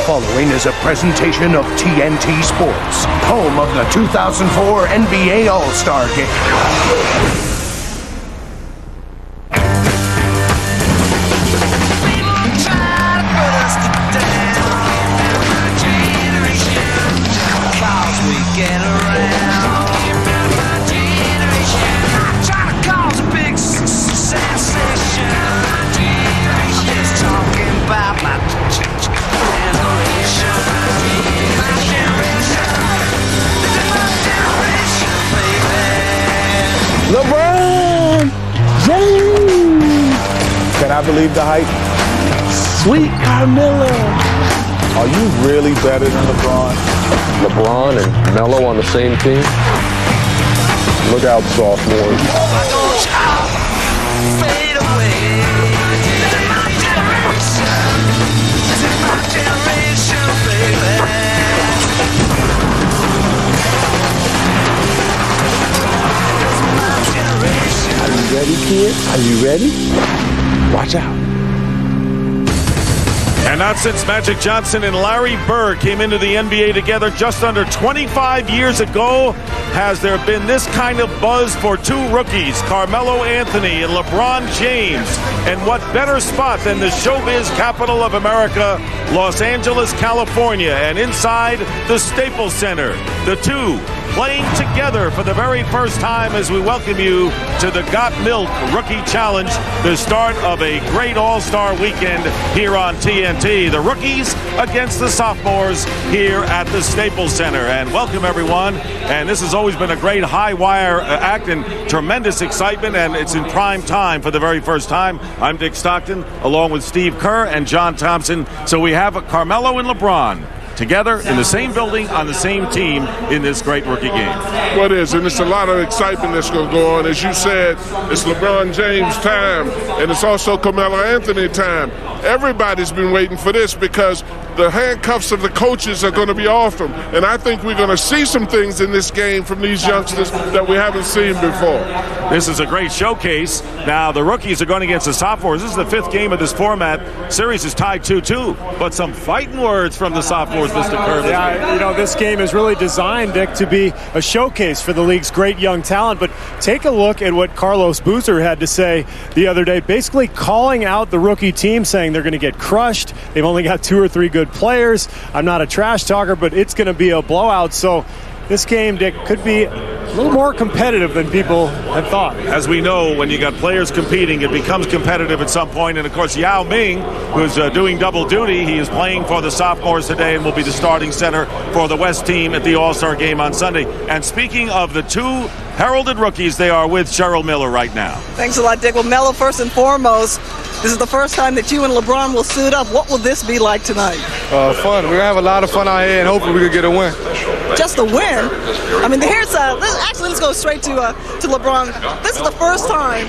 following is a presentation of TNT Sports, home of the 2004 NBA All-Star Game. LeBron James! Can I believe the hype? Sweet Carmelo! Are you really better than LeBron? LeBron and Melo on the same team? Look out, sophomores. Are you ready, kid? Are you ready? Watch out. And not since Magic Johnson and Larry Bird came into the NBA together just under 25 years ago has there been this kind of buzz for two rookies, Carmelo Anthony and LeBron James. And what better spot than the showbiz capital of America, Los Angeles, California, and inside the Staples Center. The two playing together for the very first time as we welcome you to the Got Milk Rookie Challenge, the start of a great all-star weekend here on TNT. The rookies against the sophomores here at the Staples Center. And welcome, everyone. And this has always been a great high-wire act and tremendous excitement, and it's in prime time for the very first time. I'm Dick Stockton, along with Steve Kerr and John Thompson. So we have Carmelo and LeBron together in the same building on the same team in this great rookie game. Well, it is, and it's a lot of excitement that's going to go on. As you said, it's LeBron James time, and it's also Carmelo Anthony time. Everybody's been waiting for this because the handcuffs of the coaches are going to be off them, and I think we're going to see some things in this game from these youngsters that we haven't seen before. This is a great showcase. Now, the rookies are going against the sophomores. This is the fifth game of this format. Series is tied 2-2, but some fighting words from the sophomores, Mr. Kirby. Yeah, you know, this game is really designed, Dick, to be a showcase for the league's great young talent. But take a look at what Carlos Boozer had to say the other day, basically calling out the rookie team, saying they're going to get crushed. They've only got 2 or 3 good players. I'm not a trash talker, but it's going to be a blowout. So this game, Dick, could be a little more competitive than people had thought. As we know, when you got players competing, it becomes competitive at some point. And, of course, Yao Ming, who's doing double duty, he is playing for the sophomores today and will be the starting center for the West team at the All-Star game on Sunday. And speaking of the two heralded rookies, they are with Cheryl Miller right now. Thanks a lot, Dick. Well, Melo, first and foremost, this is the first time that you and LeBron will suit up. What will this be like tonight? Fun. We're going to have a lot of fun out here, and hopefully we can get a win. Just a win? I mean, let's go straight to LeBron. This is the first time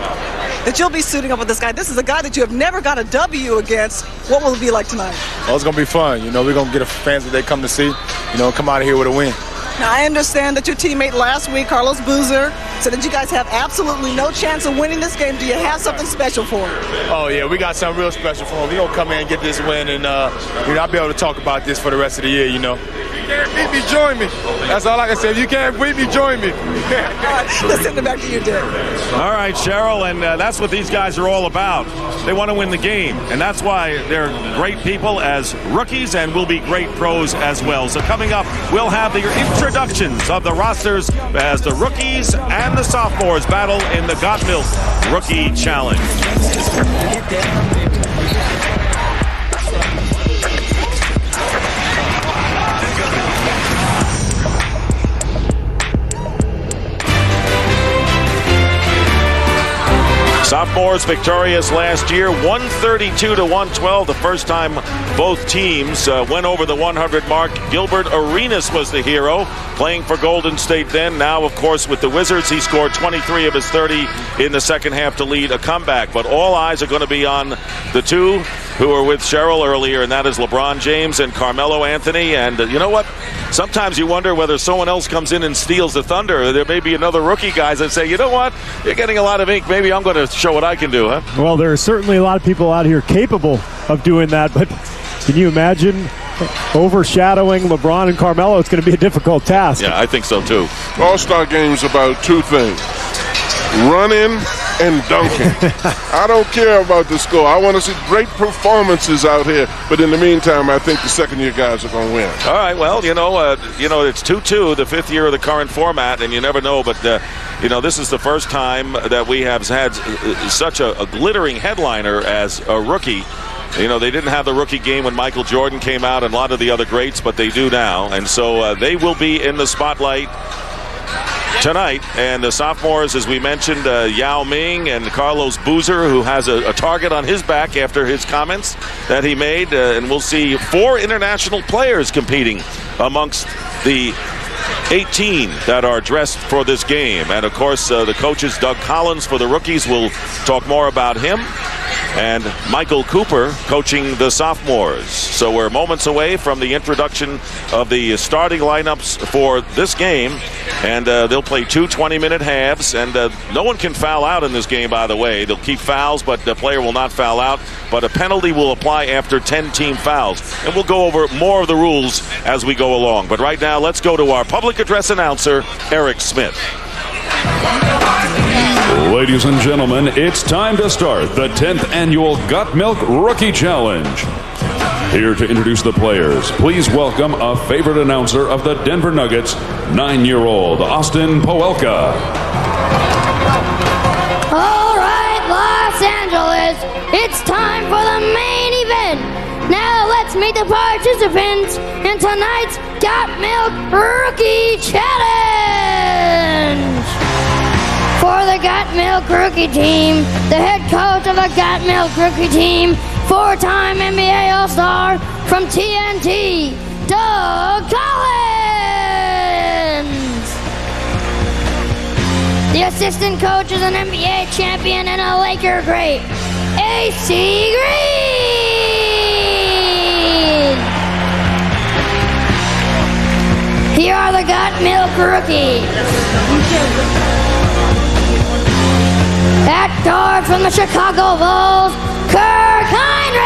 that you'll be suiting up with this guy. This is a guy that you have never got a W against. What will it be like tonight? Oh, it's going to be fun. You know, we're going to get the fans that they come to see, you know, come out of here with a win. Now, I understand that your teammate last week, Carlos Boozer, said that you guys have absolutely no chance of winning this game. Do you have something special for him? Oh, yeah, we got something real special for him. We're going to come in and get this win, and I'll be able to talk about this for the rest of the year, you know. If you can't beat me, join me. That's all I can say. If you can't beat me, join me. All right, let's send it back to you, Dick. All right, Cheryl, and that's what these guys are all about. They want to win the game, and that's why they're great people as rookies and will be great pros as well. So coming up, we'll have the introductions of the rosters as the rookies and the sophomores battle in the Got Milk Rookie Challenge. Sophomores victorious last year, 132-112. The first time both teams went over the 100 mark. Gilbert Arenas was the hero, playing for Golden State then. Now, of course, with the Wizards, he scored 23 of his 30 in the second half to lead a comeback. But all eyes are going to be on the two who were with Cheryl earlier, and that is LeBron James and Carmelo Anthony. And you know what? Sometimes you wonder whether someone else comes in and steals the thunder. There may be another rookie guys that say, you know what? You're getting a lot of ink. Maybe I'm going to show what I can do, huh? Well, there are certainly a lot of people out here capable of doing that, but can you imagine overshadowing LeBron and Carmelo, it's going to be a difficult task. Yeah, I think so too. All-Star game's about two things: running and dunking. I don't care about the score. I want to see great performances out here. But in the meantime, I think the second-year guys are going to win. All right. Well, it's 2-2, the 5th year of the current format, and you never know. But this is the first time that we have had such a glittering headliner as a rookie. They didn't have the rookie game when Michael Jordan came out and a lot of the other greats, but they do now. And so they will be in the spotlight tonight. And the sophomores, as we mentioned, Yao Ming and Carlos Boozer, who has a target on his back after his comments that he made. And we'll see 4 international players competing amongst the 18 that are dressed for this game. And, of course, the coaches, Doug Collins for the rookies, will talk more about him. And Michael Cooper coaching the sophomores. So we're moments away from the introduction of the starting lineups for this game. And they'll play 2 20-minute halves. And no one can foul out in this game, by the way. They'll keep fouls, but the player will not foul out. But a penalty will apply after 10 team fouls. And we'll go over more of the rules as we go along. But right now, let's go to our public address announcer, Eric Smith. Ladies and gentlemen, it's time to start the 10th annual Got Milk Rookie Challenge. Here to introduce the players, please welcome a favorite announcer of the Denver Nuggets, 9-year-old Austin Poelka. All right, Los Angeles, it's time for the main event. Now let's meet the participants in tonight's Got Milk Rookie Challenge. For the Got Milk Rookie team, the head coach of the Got Milk Rookie team, 4-time NBA All-Star from TNT, Doug Collins. The assistant coach is an NBA champion and a Laker great, AC Green. Here are the Got Milk Rookies. At guard from the Chicago Bulls, Kirk Heinrich.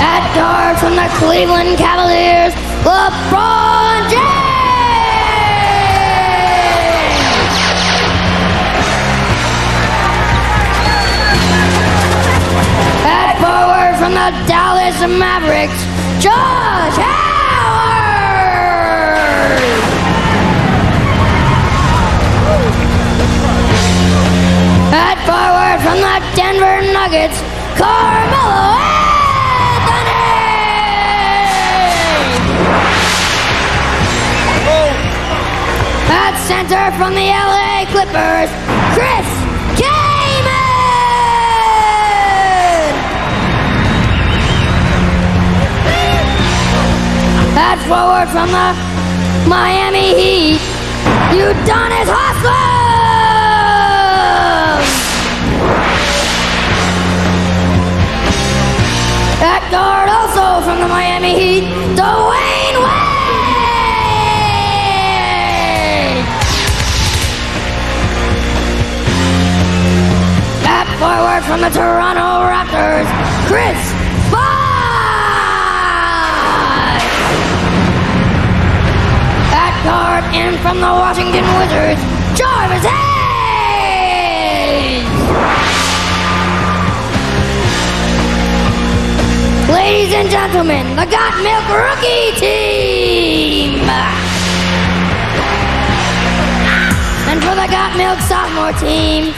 At guard from the Cleveland Cavaliers, LeBron James. At forward from the Dallas Mavericks, Josh Howard. At forward from the Denver Nuggets, Carmelo Anthony. At center from the LA Clippers, Chris Kaman. At forward from the Miami Heat, Udonis Haslem. At guard also from the Miami Heat, Dwyane Wade. At forward from the Toronto Raptors, Chris Bosh. At guard in from the Washington Wizards, Jarvis Hayes. Ladies and gentlemen, the Got Milk Rookie team. And for the Got Milk Sophomore team,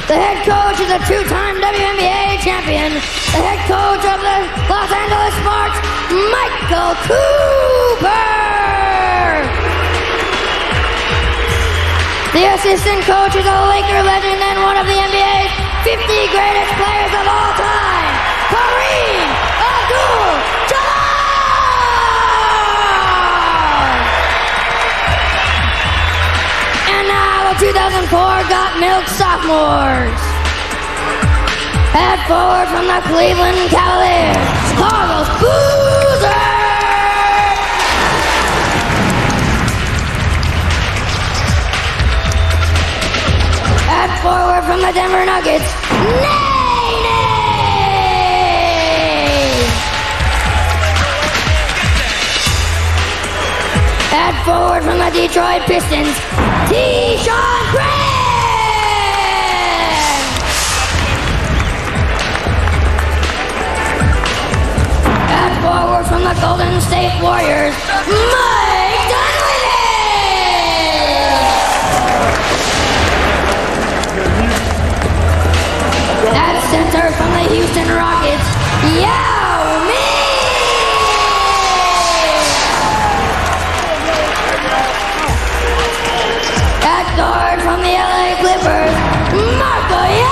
the head coach is a 2-time WNBA champion, the head coach of the Los Angeles Sparks, Michael Cooper. The assistant coach is a Laker legend and one of the NBA's 50 greatest players of all time, Kareem Abdul-Jabbar. And now the 2004 Got Milk Sophomores. At forward from the Cleveland Cavaliers, Carlos Boozer. forward from the Denver Nuggets, Nene! At forward from the Detroit Pistons, Tayshaun Prince! At forward from the Golden State Warriors, Manu Ginóbili! At center from the Houston Rockets, Yao Ming! At guard from the LA Clippers, Amare!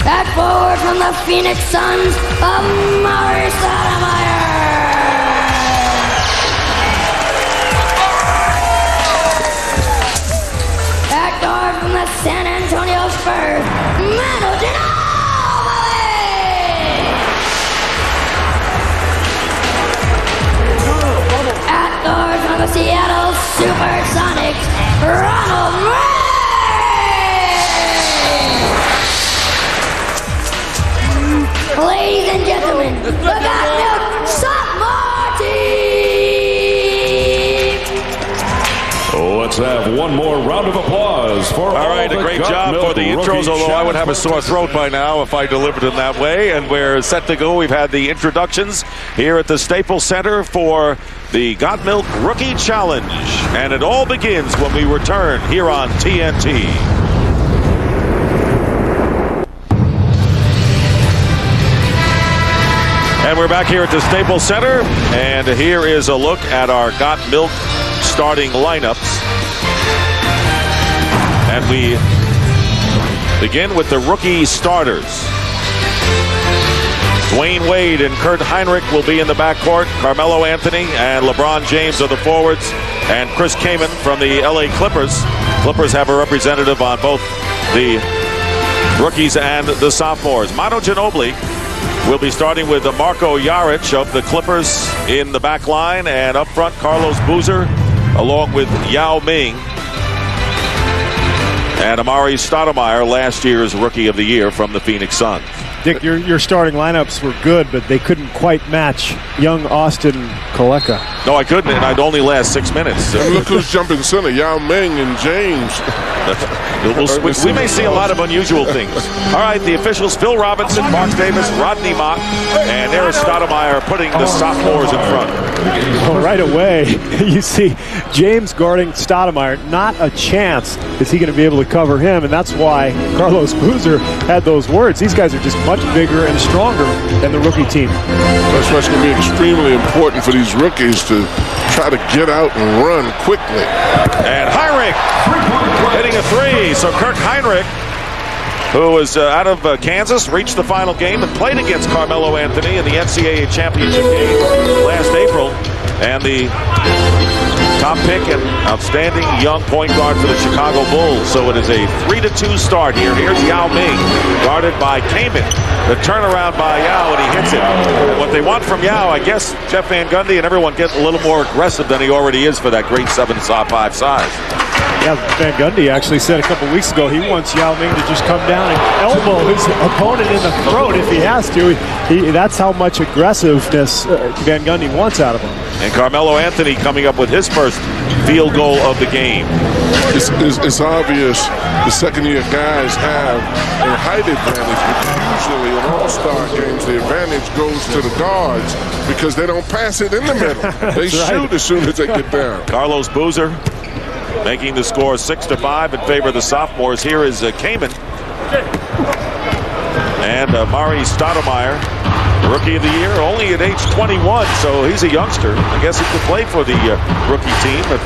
At forward from the Phoenix Suns, Amar'e Stoudemire! At guard from the San Antonio Spurs, Manu Ginóbili! At guard from the Seattle Supersonics, Ronald. Ladies and gentlemen, the Got Milk Sophomore team! Let's have one more round of applause for all right, a great job for the intros, although I would have a sore throat by now if I delivered them that way. And we're set to go. We've had the introductions here at the Staples Center for the Got Milk Rookie Challenge. And it all begins when we return here on TNT. And we're back here at the Staples Center, and here is a look at our Got Milk starting lineups. And we begin with the rookie starters. Dwyane Wade and Kurt Heinrich will be in the backcourt. Carmelo Anthony and LeBron James are the forwards. And Chris Kaman from the LA Clippers. Clippers have a representative on both the rookies and the sophomores. Manu Ginóbili will be starting with Marko Jaric of the Clippers in the back line, and up front Carlos Boozer along with Yao Ming and Amar'e Stoudemire, last year's Rookie of the Year from the Phoenix Suns. Dick, your starting lineups were good, but they couldn't quite match young Austin Koleka. No, I couldn't, and I'd only last 6 minutes. And look who's jumping center, Yao Ming and James. We may see a lot of unusual things. All right, the officials, Phil Robinson, Mark Davis, Rodney Mott, and Amar'e Stoudemire putting the sophomores in front. Well, right away, you see James guarding Stoudemire. Not a chance is he going to be able to cover him, and that's why Carlos Boozer had those words. These guys are just much bigger and stronger than the rookie team. That's why it's going to be extremely important for these rookies to try to get out and run quickly. And Heinrich hitting a three. So Kirk Heinrich, who was out of Kansas, reached the final game and played against Carmelo Anthony in the NCAA championship game last April. And the top pick and outstanding young point guard for the Chicago Bulls. So it is a 3-2 start here. Here's Yao Ming, guarded by Kaman. The turnaround by Yao, and he hits it. What they want from Yao, I guess Jeff Van Gundy and everyone get a little more aggressive than he already is for that great 7'5" size. Yeah, Van Gundy actually said a couple weeks ago he wants Yao Ming to just come down and elbow his opponent in the throat if he has to. That's how much aggressiveness Van Gundy wants out of him. And Carmelo Anthony coming up with his first field goal of the game. It's obvious the second-year guys have a height advantage, but usually in all-star games the advantage goes to the guards because they don't pass it in the middle. They shoot as soon as they get down. Carlos Boozer making the score 6-5 in favor of the sophomores. Here is Kaman. And Amar'e Stoudemire, Rookie of the Year, only at age 21, so he's a youngster. I guess he could play for the rookie team if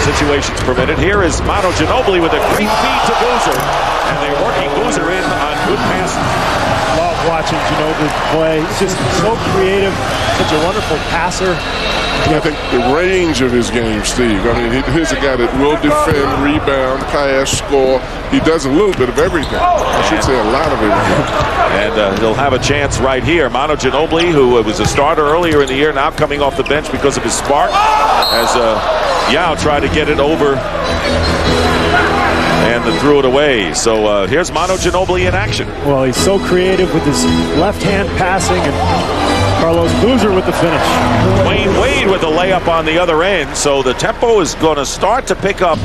situations permitted. Here is Manu Ginóbili with a great feed to Boozer, and they're working Boozer in on good passes. Well, watching Ginobili play. He's just so creative, such a wonderful passer. I think the range of his game, Steve. I mean, he's a guy that will defend, rebound, pass, score. He does a little bit of everything. I should say a lot of everything. And he'll have a chance right here. Manu Ginóbili, who was a starter earlier in the year, now coming off the bench because of his spark, as Yao tried to get it over and threw it away. So here's Manu Ginóbili in action. Well, he's so creative with his left-hand passing, and Carlos Boozer with the finish. Dwyane Wade with a layup on the other end. So the tempo is going to start to pick up.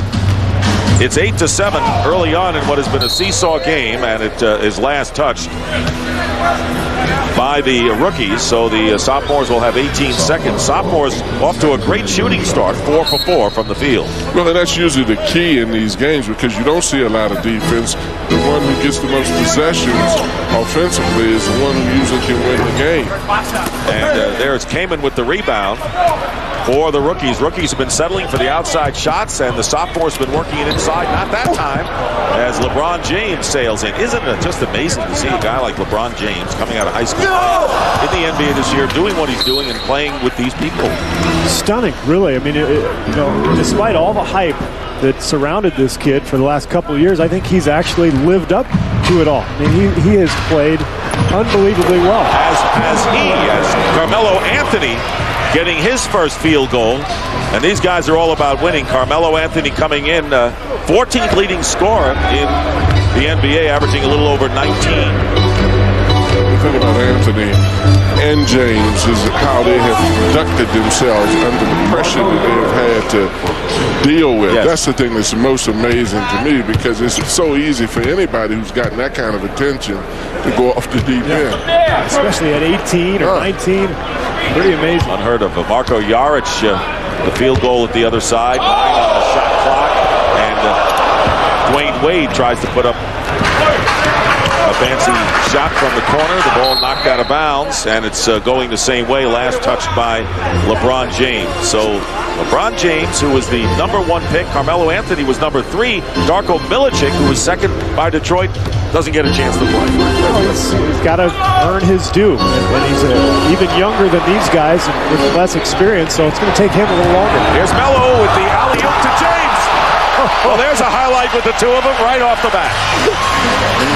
It's 8-7 early on in what has been a seesaw game, and it is last touched by the rookies. So the sophomores will have 18 seconds. Sophomores off to a great shooting start, 4 for 4 from the field. Well, and that's usually the key in these games because you don't see a lot of defense. The one who gets the most possessions offensively is the one who usually can win the game. And there's Kamen with the rebound for the rookies. Rookies have been settling for the outside shots, and the sophomores have been working it inside. Not that time, as LeBron James sails in. Isn't it just amazing to see a guy like LeBron James coming out of high school in the NBA this year, doing what he's doing and playing with these people? Stunning, really. I mean, you know, despite all the hype that surrounded this kid for the last couple of years, I think he's actually lived up to it all. I mean, he has played unbelievably well. As Carmelo Anthony getting his first field goal, and these guys are all about winning. Carmelo Anthony coming in 14th leading scorer in the NBA, averaging a little over 19. The thing about Anthony and James is how they have conducted themselves under the pressure that they have had to deal with. Yes. That's the thing that's most amazing to me, because it's so easy for anybody who's gotten that kind of attention to go off the deep end. Especially at 18 or 19. Pretty amazing. Unheard of. Marko Jaric, the field goal at the other side, 9 on the shot clock, and Dwyane Wade tries to put up a fancy shot from the corner. The ball knocked out of bounds, and it's going the same way. Last touched by LeBron James. So LeBron James, who was the #1 pick, Carmelo Anthony was #3. Darko Milicic, who was second by Detroit, doesn't get a chance to play. He's got to earn his due, and he's even younger than these guys and with less experience, so it's going to take him a little longer. Here's Melo with the alley-oop to James. Well, there's a highlight with the two of them right off the bat.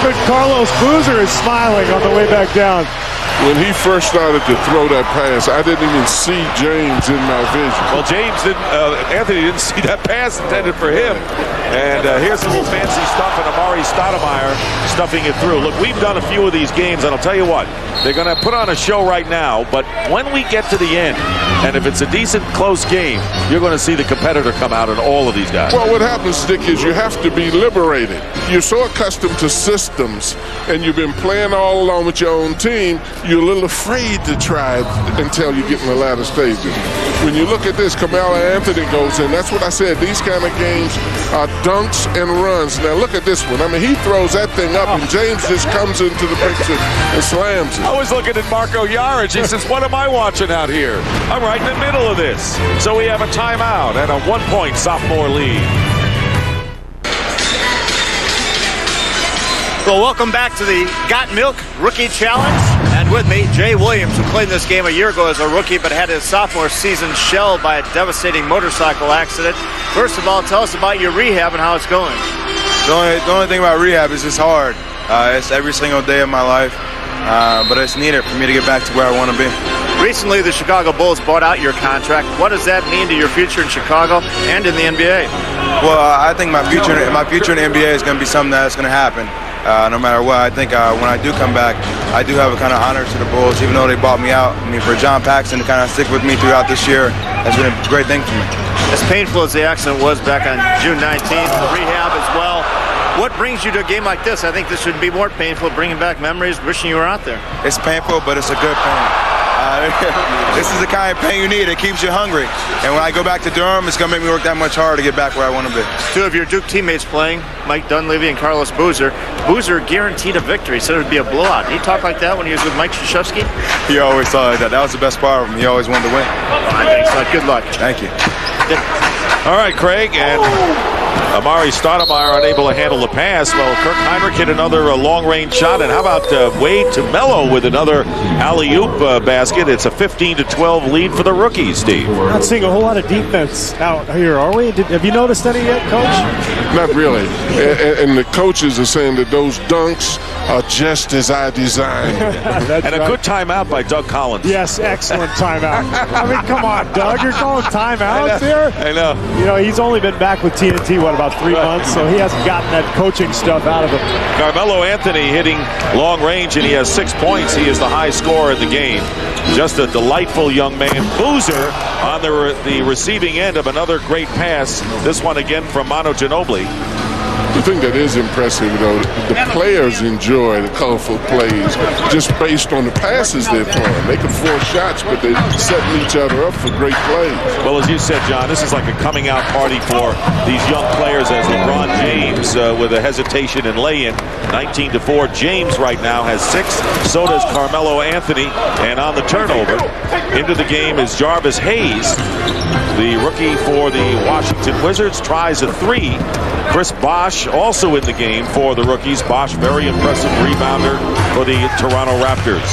But Carlos Boozer is smiling on the way back down. When he first started to throw that pass, I didn't even see James in my vision. Well, James didn't. Anthony didn't see that pass intended for him. And here's a little fancy stuff, and Amar'e Stoudemire stuffing it through. Look, we've done a few of these games, and I'll tell you what, they're going to put on a show right now. But when we get to the end, and if it's a decent, close game, you're going to see the competitor come out in all of these guys. Well, what happens, Dick, is you have to be liberated. You're so accustomed to systems, and you've been playing all along with your own team, you're a little afraid to try it until you get in the latter stages. When you look at this, Carmelo Anthony goes in. That's what I said. These kind of games are dunks and runs. Now look at this one. I mean, he throws that thing up, and James just comes into the picture and slams it. I was looking at Marko Jaric. He says, what am I watching out here? I'm right in the middle of this. So we have a timeout and a 1-point sophomore lead. Well, welcome back to the Got Milk Rookie Challenge. And with me, Jay Williams, who played in this game a year ago as a rookie, but had his sophomore season shelled by a devastating motorcycle accident. First of all, tell us about your rehab and how it's going. The only thing about rehab is it's hard. It's every single day of my life, but it's needed for me to get back to where I want to be. Recently, the Chicago Bulls bought out your contract. What does that mean to your future in Chicago and in the NBA? Well, I think my future in the NBA is going to be something that's going to happen. No matter what, I think when I do come back, I do have a kind of honor to the Bulls, even though they bought me out. I mean, for John Paxson to kind of stick with me throughout this year has been a great thing for me. As painful as the accident was back on June 19th, the rehab as well, what brings you to a game like this? I think this should be more painful, bringing back memories, wishing you were out there. It's painful, but it's a good pain. This is the kind of pain you need. It keeps you hungry. And when I go back to Durham, it's going to make me work that much harder to get back where I want to be. Two of your Duke teammates playing, Mike Dunleavy and Carlos Boozer. Boozer guaranteed a victory, said it would be a blowout. Did he talk like that when he was with Mike Krzyzewski? He always thought like that. That was the best part of him. He always wanted to win. Thanks, good luck. Thank you. All right, Craig, and Amar'e Stoudemire unable to handle the pass. Well, Kirk Heinrich hit another long-range shot. And how about Wade to Melo with another alley-oop basket? It's a 15-12 lead for the rookies, Steve. We're not seeing a whole lot of defense out here, are we? Have you noticed any yet, Coach? Not really. And the coaches are saying that those dunks are just as I designed. And a good timeout by Doug Collins. Yes, excellent timeout. I mean, come on, Doug. You're calling timeouts here? I know. You know, he's only been back with TNT, what, about 3 months? So he hasn't gotten that coaching stuff out of him. Carmelo Anthony hitting long range, and he has 6 points. He is the high scorer in the game. Just a delightful young man. Boozer on the receiving end of another great pass. This one again from Manu Ginóbili. The thing that is impressive, though, the players enjoy the colorful plays just based on the passes they're throwing. They can force shots, but they're setting each other up for great plays. Well, as you said, John, this is like a coming out party for these young players as LeBron James with a hesitation and lay-in. 19-4. James right now has 6. So does Carmelo Anthony. And on the turnover, into the game is Jarvis Hayes, the rookie for the Washington Wizards, tries a 3. Chris Bosh also in the game for the rookies. Bosh, very impressive rebounder for the Toronto Raptors.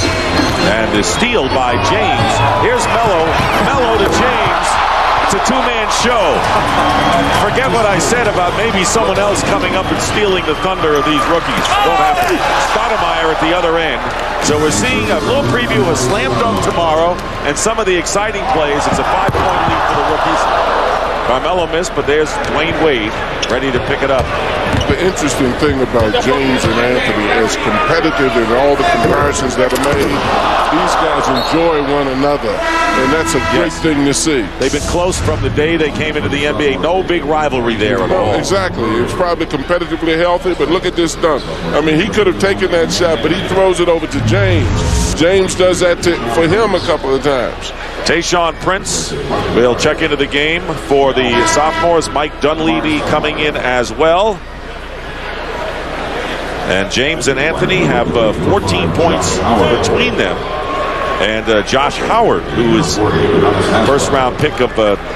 And the steal by James. Here's Melo. Melo to James. It's a two-man show. Forget what I said about maybe someone else coming up and stealing the thunder of these rookies. Don't have to. Stoudemire at the other end. So we're seeing a little preview of a slam dunk tomorrow and some of the exciting plays. It's a 5-point lead for the rookies. Carmelo missed, but there's Dwyane Wade ready to pick it up. The interesting thing about James and Anthony, as competitive in all the comparisons that are made, these guys enjoy one another, and that's a great thing to see. They've been close from the day they came into the NBA. No big rivalry there at all. Exactly. It's probably competitively healthy, but look at this dunk. I mean, he could have taken that shot, but he throws it over to James. James does that for him a couple of times. Tayshaun Prince will check into the game for the sophomores. Mike Dunleavy coming in as well. And James and Anthony have 14 points between them. And Josh Howard, who is first-round pick of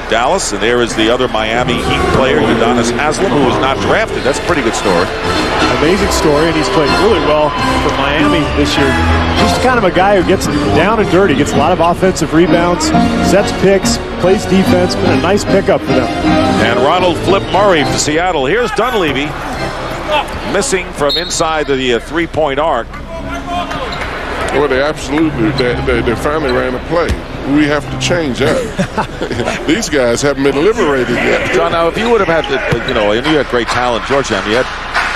Dallas. And there is the other Miami Heat player, Udonis Haslem, who was not drafted. That's a pretty good story. Amazing story, and he's played really well for Miami this year. Just kind of a guy who gets down and dirty, gets a lot of offensive rebounds, sets picks, plays defense. Been a nice pickup for them. And Ronald Flip Murray for Seattle. Here's Dunleavy, missing from inside the three-point arc. Well, they finally ran a play. We have to change that. These guys haven't been liberated yet. John, now if you would have had, and you had great talent, Georgetown, you had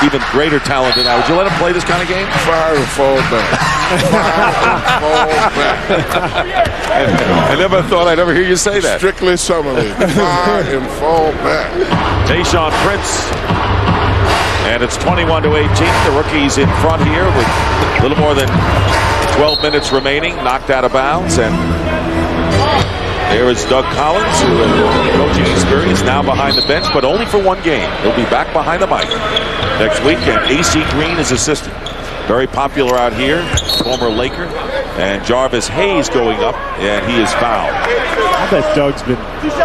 even greater talent than that. Would you let him play this kind of game? Fire and fall back. Fire and fall back. I never thought I'd ever hear you say that. Strictly Summerlin. Fire and fall back. Tayshaun Prince. And it's 21-18. The rookies in front here with a little more than 12 minutes remaining. Knocked out of bounds. And there is Doug Collins, who has coaching experience, now behind the bench, but only for one game. He'll be back behind the mic next week. And A.C. Green is assistant. Very popular out here, former Laker. And Jarvis Hayes going up, and he is fouled. I bet Doug's been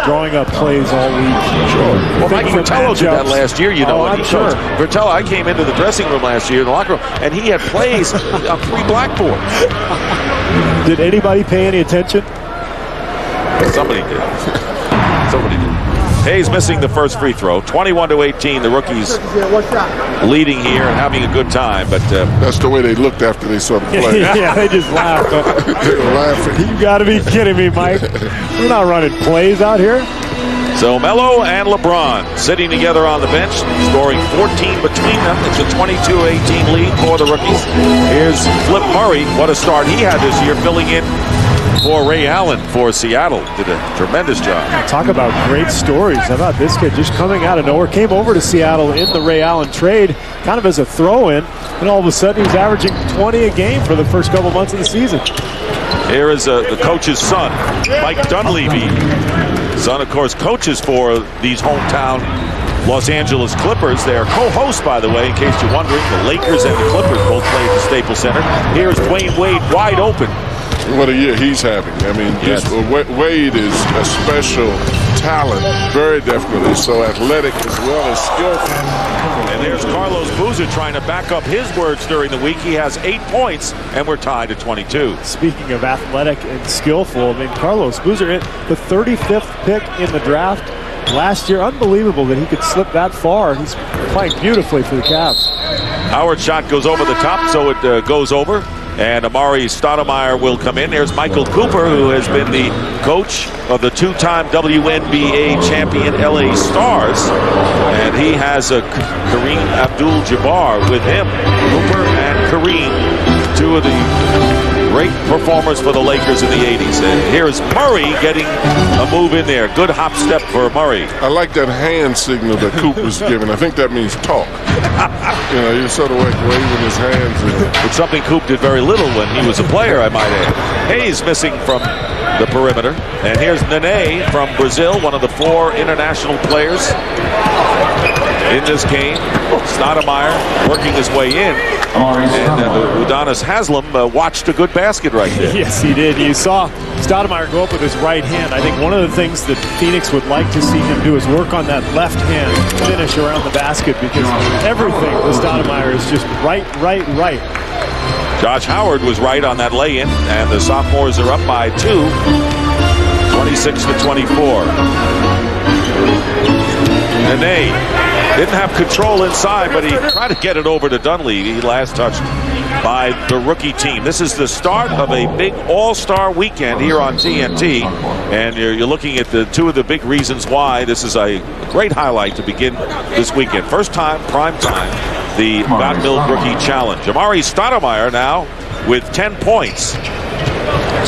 drawing up plays all week. Sure. Well, Mike Fratello did that last year, when he coached. Fratello, I came into the dressing room last year in the locker room, and he had plays on 3 blackboards. Did anybody pay any attention? Somebody did. Somebody did. Hayes missing the first free throw. 21-18. The rookies leading here and having a good time. But that's the way they looked after they saw the play. Yeah, they just laughed. They were laughing. You got to be kidding me, Mike. We're not running plays out here. So Melo and LeBron sitting together on the bench, scoring 14 between them. It's a 22-18 lead for the rookies. Here's Flip Murray. What a start he had this year, filling in for Ray Allen for Seattle. Did a tremendous job. Talk about great stories. How about this kid just coming out of nowhere? Came over to Seattle in the Ray Allen trade, kind of as a throw-in, and all of a sudden he's averaging 20 a game for the first couple months of the season. Here is the coach's son, Mike Dunleavy. Son, of course, coaches for these hometown Los Angeles Clippers. They are co-hosts, by the way, in case you're wondering. The Lakers and the Clippers both play at the Staples Center. Here's Dwyane Wade wide open. What a year he's having. I mean, Wade is a special talent, very definitely. So athletic as well as skillful. And there's Carlos Boozer trying to back up his words during the week. He has 8 points, and we're tied at 22. Speaking of athletic and skillful, I mean, Carlos Boozer, the 35th pick in the draft last year. Unbelievable that he could slip that far. He's playing beautifully for the Cavs. Howard's shot goes over the top, so it goes over. And Amar'e Stoudemire will come in. There's Michael Cooper, who has been the coach of the 2-time WNBA champion LA Stars. And he has a Kareem Abdul-Jabbar with him. Cooper and Kareem, two of the great performers for the Lakers in the 80s. And here's Murray getting a move in there. Good hop step for Murray. I like that hand signal that Cooper's giving. I think that means talk. You know, he's sort of like waving his hands. It's something Coop did very little when he was a player, I might add. Hayes missing from the perimeter. And here's Nene from Brazil, one of the 4 international players in this game. Stoudemire working his way in. And Udonis Haslem watched a good basket right there. Yes, he did. You saw Stoudemire go up with his right hand. I think one of the things that Phoenix would like to see him do is work on that left hand finish around the basket, because everything with Stoudemire is just right. Josh Howard was right on that lay-in, and the sophomores are up by 2, 26-24. Nene didn't have control inside, but he tried to get it over to Dunleavy. Last touched by the rookie team. This is the start of a big all-star weekend here on TNT, and you're looking at the 2 of the big reasons why this is a great highlight to begin this weekend. First time, prime time, the Got Milk Rookie Challenge. Amar'e Stoudemire now with 10 points.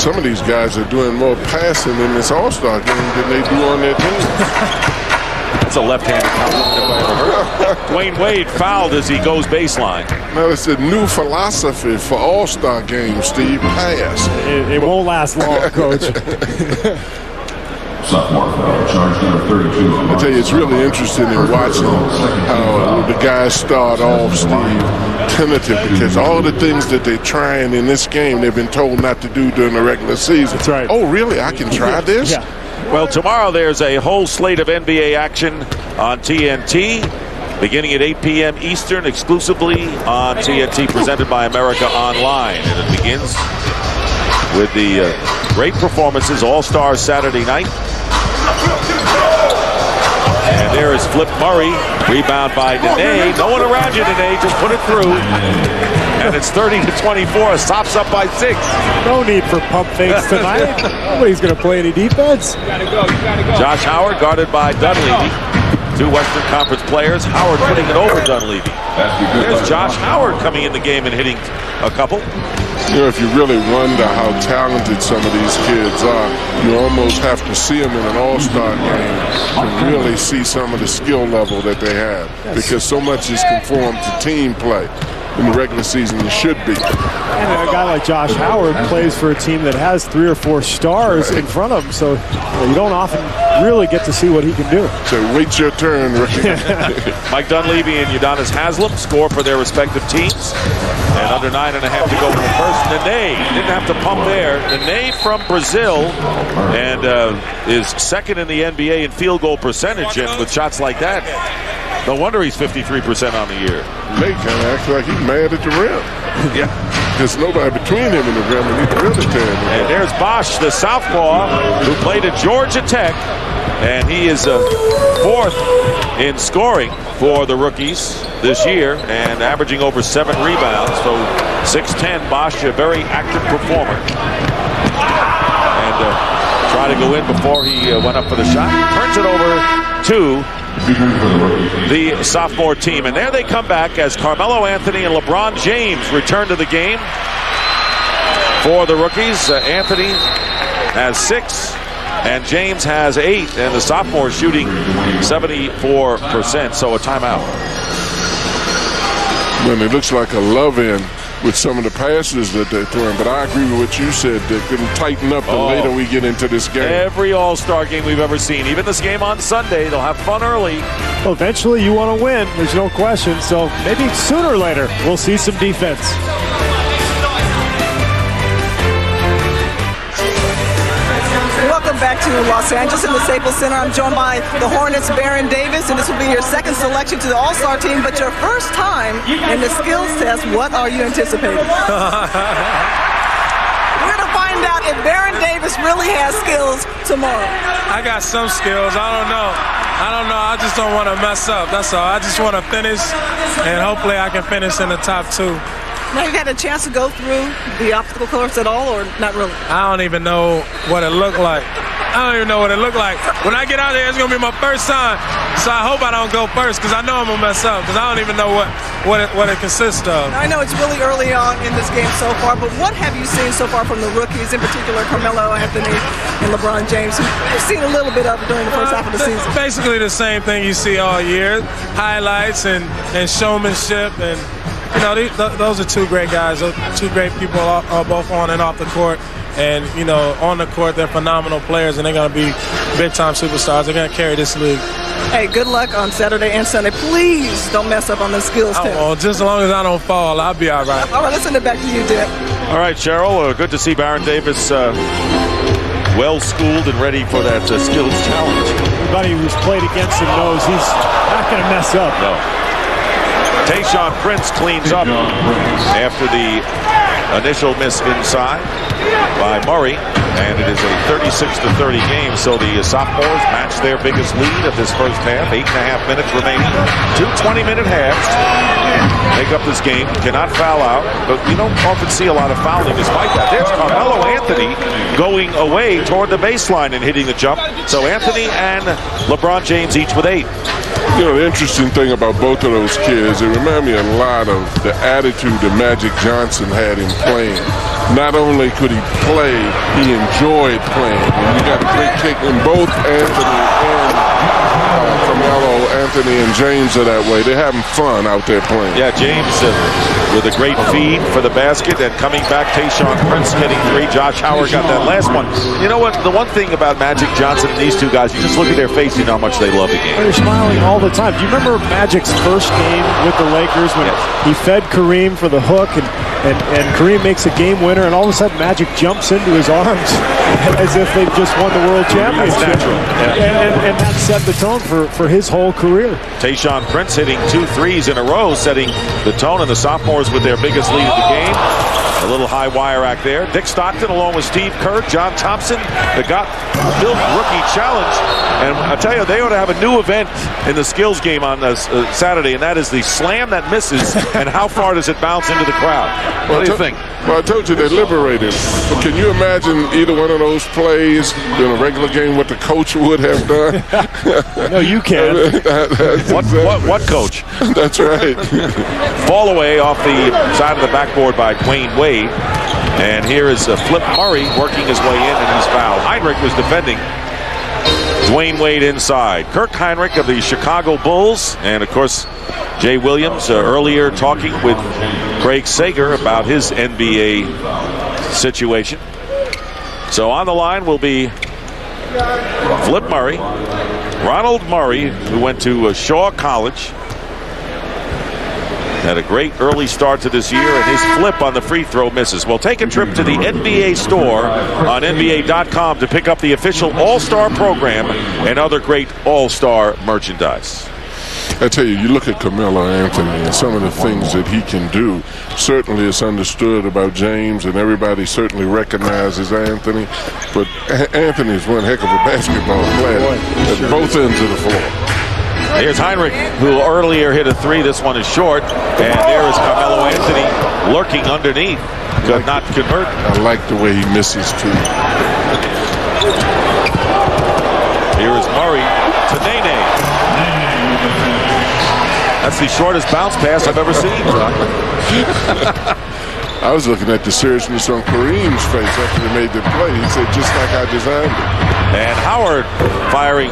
Some of these guys are doing more passing in this all-star game than they do on their team. That's a left-handed compliment if I ever heard. Dwyane Wade fouled as he goes baseline. Now, it's a new philosophy for all-star games, Steve. Pass. It won't last long, Coach. Sophomore foul, charge number 32. I tell you, it's really interesting in watching how the guys start off, Steve, tentative, because all the things that they're trying in this game, they've been told not to do during the regular season. That's right. Oh, really? I can try this? Yeah. Well, tomorrow there's a whole slate of NBA action on TNT, beginning at 8 p.m. Eastern, exclusively on TNT, presented by America Online. And it begins with the great performances, All-Stars Saturday night. And there is Flip Murray, rebound by Nene. No one around you, Nene, just put it through. And it's 30-24, Sops up by 6. No need for pump fakes tonight. Nobody's going to play any defense. You gotta go. Josh Howard guarded by Dunleavy. 2 Western Conference players. Howard putting it over Dunleavy. There's Josh Howard coming in the game and hitting a couple. You know, if you really wonder how talented some of these kids are, you almost have to see them in an all-star game to really see some of the skill level that they have. Because so much is conformed to team play. In the regular season, it should be. And a guy like Josh Howard plays for a team that has 3 or 4 stars in front of him, so you don't often really get to see what he can do. So wait your turn, rookie. Mike Dunleavy and Udonis Haslem score for their respective teams. And under 9.5 to go in the first. Nene didn't have to pump there. Nene from Brazil, and is second in the NBA in field goal percentage, and with shots like that, no wonder he's 53% on the year. Nate kind of acts like he's mad at the rim. Yeah. There's nobody between him and the rim, and he's really tearing it. And there's Bosh, the southpaw, who played at Georgia Tech, and he is 4th in scoring for the rookies this year, and averaging over 7 rebounds. So 6'10", Bosh, a very active performer. And tried to go in before he went up for the shot. Turns it over to the sophomore team. And there they come back as Carmelo Anthony and LeBron James return to the game for the rookies. Anthony has 6 and James has 8, and the sophomore shooting 74%, so a timeout. Well, it looks like a love-in with some of the passes that they're throwing, but I agree with what you said, Dick. It'll tighten up the later we get into this game. Every all-star game we've ever seen, even this game on Sunday, they'll have fun early. Well, eventually you want to win, there's no question, so maybe sooner or later we'll see some defense. Welcome Welcome back to Los Angeles in the Staples Center. I'm joined by the Hornets' Baron Davis, and this will be your second selection to the All-Star team, but your first time in the skills test. What are you anticipating? We're going to find out if Baron Davis really has skills tomorrow. I got some skills. I don't know. I just don't want to mess up. That's all. I just want to finish, and hopefully I can finish in the top 2. Now, you've had a chance to go through the obstacle course at all, or not really? I don't even know what it looked like. When I get out there, it's going to be my first time. So I hope I don't go first, because I know I'm going to mess up, because I don't even know what it consists of. Now, I know it's really early on in this game so far, but what have you seen so far from the rookies, in particular Carmelo Anthony and LeBron James, who you've seen a little bit of during the first half of the season? Basically the same thing you see all year. Highlights and showmanship, and those are two great guys. Those two great people are both on and off the court. And, on the court, they're phenomenal players, and they're going to be big-time superstars. They're going to carry this league. Hey, good luck on Saturday and Sunday. Please don't mess up on the skills test. Well, just as long as I don't fall, I'll be all right. All right, let's send it back to you, Dick. All right, Cheryl, good to see Baron Davis well-schooled and ready for that skills challenge. Everybody who's played against him knows he's not going to mess up. No. Tayshaun Prince cleans up after the initial miss inside by Murray, and it is a 36-30 game. So the sophomores match their biggest lead of this first half. 8.5 minutes remaining. 2 20-minute halves. Make up this game. Cannot foul out, but we don't often see a lot of fouling despite that. There's Carmelo Anthony going away toward the baseline and hitting the jump. So Anthony and LeBron James each with 8. The interesting thing about both of those kids, they remind me a lot of the attitude that Magic Johnson had in playing. Not only could he play, he enjoyed playing. And you got a great kick in both Anthony and Carmelo. Anthony and James are that way. They're having fun out there playing. Yeah, James with a great feed for the basket, and coming back, Tayshaun Prince hitting 3. Josh Howard got that last one. You know what? The one thing about Magic Johnson and these two guys, you just look at their face, you know how much they love the game. They're smiling all the time. Do you remember Magic's first game with the Lakers when he fed Kareem for the hook, and Kareem makes a game winner, and all of a sudden Magic jumps into his arms as if they've just won the world championship. That's natural. Yeah. And that set the tone for his whole career. Tayshaun Prince hitting 2 threes in a row, setting the tone, and the sophomores with their biggest lead of the game. A little high wire act there. Dick Stockton along with Steve Kerr, John Thompson, the Got Milk Rookie Challenge. And I tell you, they ought to have a new event in the skills game on Saturday, and that is the slam that misses, and how far does it bounce into the crowd? What do you think? Well, I told you they're liberated. But can you imagine either one of those plays in a regular game what the coach would have done? No, you can't. What coach? That's right. Fall away off the side of the backboard by Dwyane Wade. And here is Flip Murray working his way in, and he's fouled. Heinrich was defending. Dwyane Wade inside. Kirk Heinrich of the Chicago Bulls. And, of course, Jay Williams earlier talking with Craig Sager about his NBA situation. So on the line will be Flip Murray, Ronald Murray, who went to Shaw College. Had a great early start to this year, and his flip on the free throw misses. Well, take a trip to the NBA store on NBA.com to pick up the official All-Star program and other great All-Star merchandise. I tell you, you look at Carmelo Anthony and some of the things that he can do. Certainly it's understood about James, and everybody certainly recognizes Anthony. But Anthony's one heck of a basketball player at both ends of the floor. Here's Heinrich, who earlier hit a 3. This one is short. And there is Carmelo Anthony lurking underneath. Could not convert. I like the way he misses, too. Here is Murray to Nene. That's the shortest bounce pass I've ever seen. I was looking at the seriousness on Kareem's face after they made the play. He said, just like I designed it. And Howard firing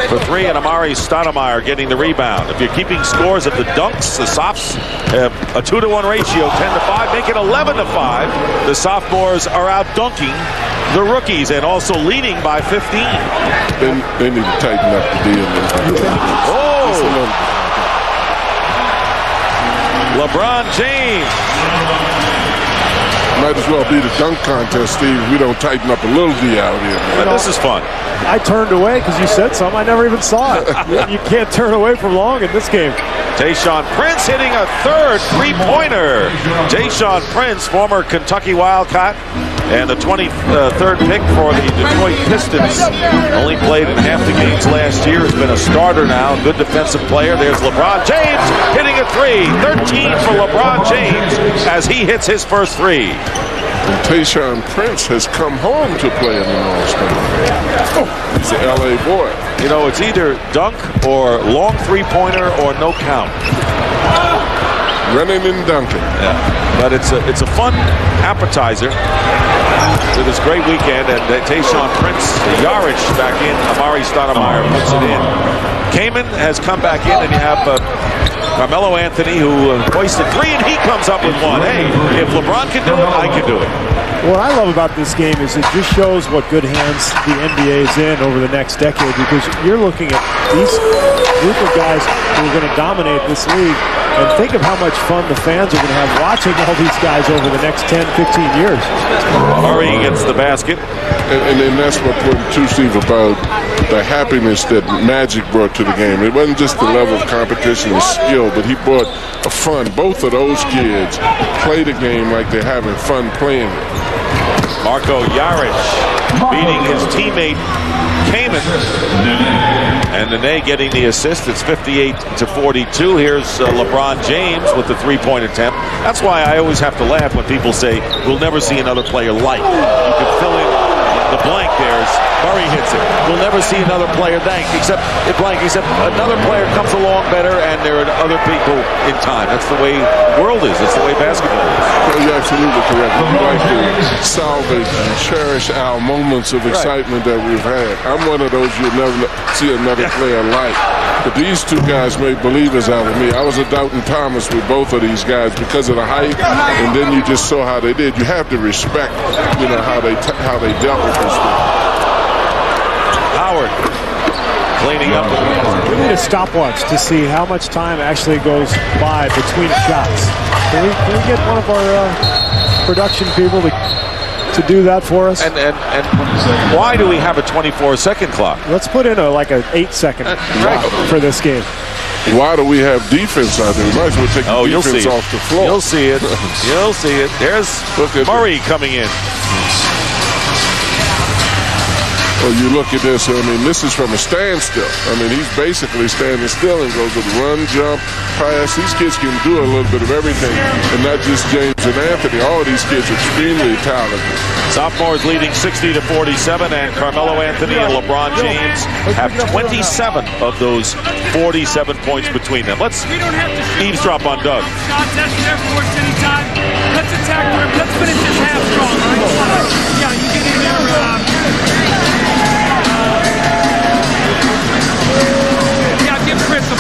for 3, and Amar'e Stoudemire getting the rebound. If you're keeping scores of the dunks, the Sophs have a 2-to-1 ratio, 10-5, make it 11-5. The sophomores are out dunking the rookies and also leading by 15. They need to tighten up the deal. Oh! LeBron James Might as well be the dunk contest, Steve. We don't tighten up a little D out here. But this is fun. I turned away because you said something. I never even saw it. You can't turn away from long in this game. Tayshaun Prince hitting a third three-pointer. Tayshaun Prince, former Kentucky Wildcat, and the 23rd pick for the Detroit Pistons. Only played in half the games last year. Has been a starter now. Good defensive player. There's LeBron James hitting a three. 13 for LeBron James as he hits his first three. And Tayshaun Prince has come home to play in the All-Star. He's an L.A. boy. You know, it's either dunk or long three-pointer or no count. Running and dunking. Yeah. But it's a fun appetizer to this great weekend. And Tayshaun Prince, the Yarich back in. Amar'e Stoudemire puts it in. Kaman has come back in, and you have Carmelo Anthony, who hoisted three, and he comes up with one. Hey, if LeBron can do it, I can do it. What I love about this game is it just shows what good hands the NBA is in over the next decade, because you're looking at these group of guys who are going to dominate this league, and think of how much fun the fans are going to have watching all these guys over the next 10, 15 years. Murray gets the basket. And then that's what put too, Steve, about the happiness that Magic brought to the game. It wasn't just the level of competition and skill, but he brought a fun. Both of those kids play the game like they're having fun playing it. Marco Yarich beating his teammate Kaman. And Nene getting the assist. It's 58-42. Here's LeBron James with the three-point attempt. That's why I always have to laugh when people say we'll never see another player like. You can fill in the blank there as Murray hits it. We'll never see another player except another player comes along better, and there are other people in time. That's the way the world is. That's the way basketball is. Well, you're absolutely correct. We like to salvage and cherish our moments of excitement that we've had. I'm one of those you'll never see another player like. But these two guys made believers out of me. I was a doubting Thomas with both of these guys because of the height, and then you just saw how they did. You have to respect, how they dealt with this thing. Howard cleaning up. We need a stopwatch to see how much time actually goes by between shots. Can we get one of our production people to do that for us? And why do we have a 24-second clock? Let's put in an 8-second clock for this game. Why do we have defense out there? We might as well take the defense off the floor. You'll see it. You'll see it. There's Murray coming in. Well, you look at this, this is from a standstill. He's basically standing still and goes with run, jump, pass. These kids can do a little bit of everything, and not just James and Anthony. All of these kids are extremely talented. Sophomores leading 60-47, and Carmelo Anthony and LeBron James have 27 of those 47 points between them. Let's eavesdrop on Doug. Let's attack the rim. Let's finish this half strong, right? Yeah, you get in there. Yeah, give Chris some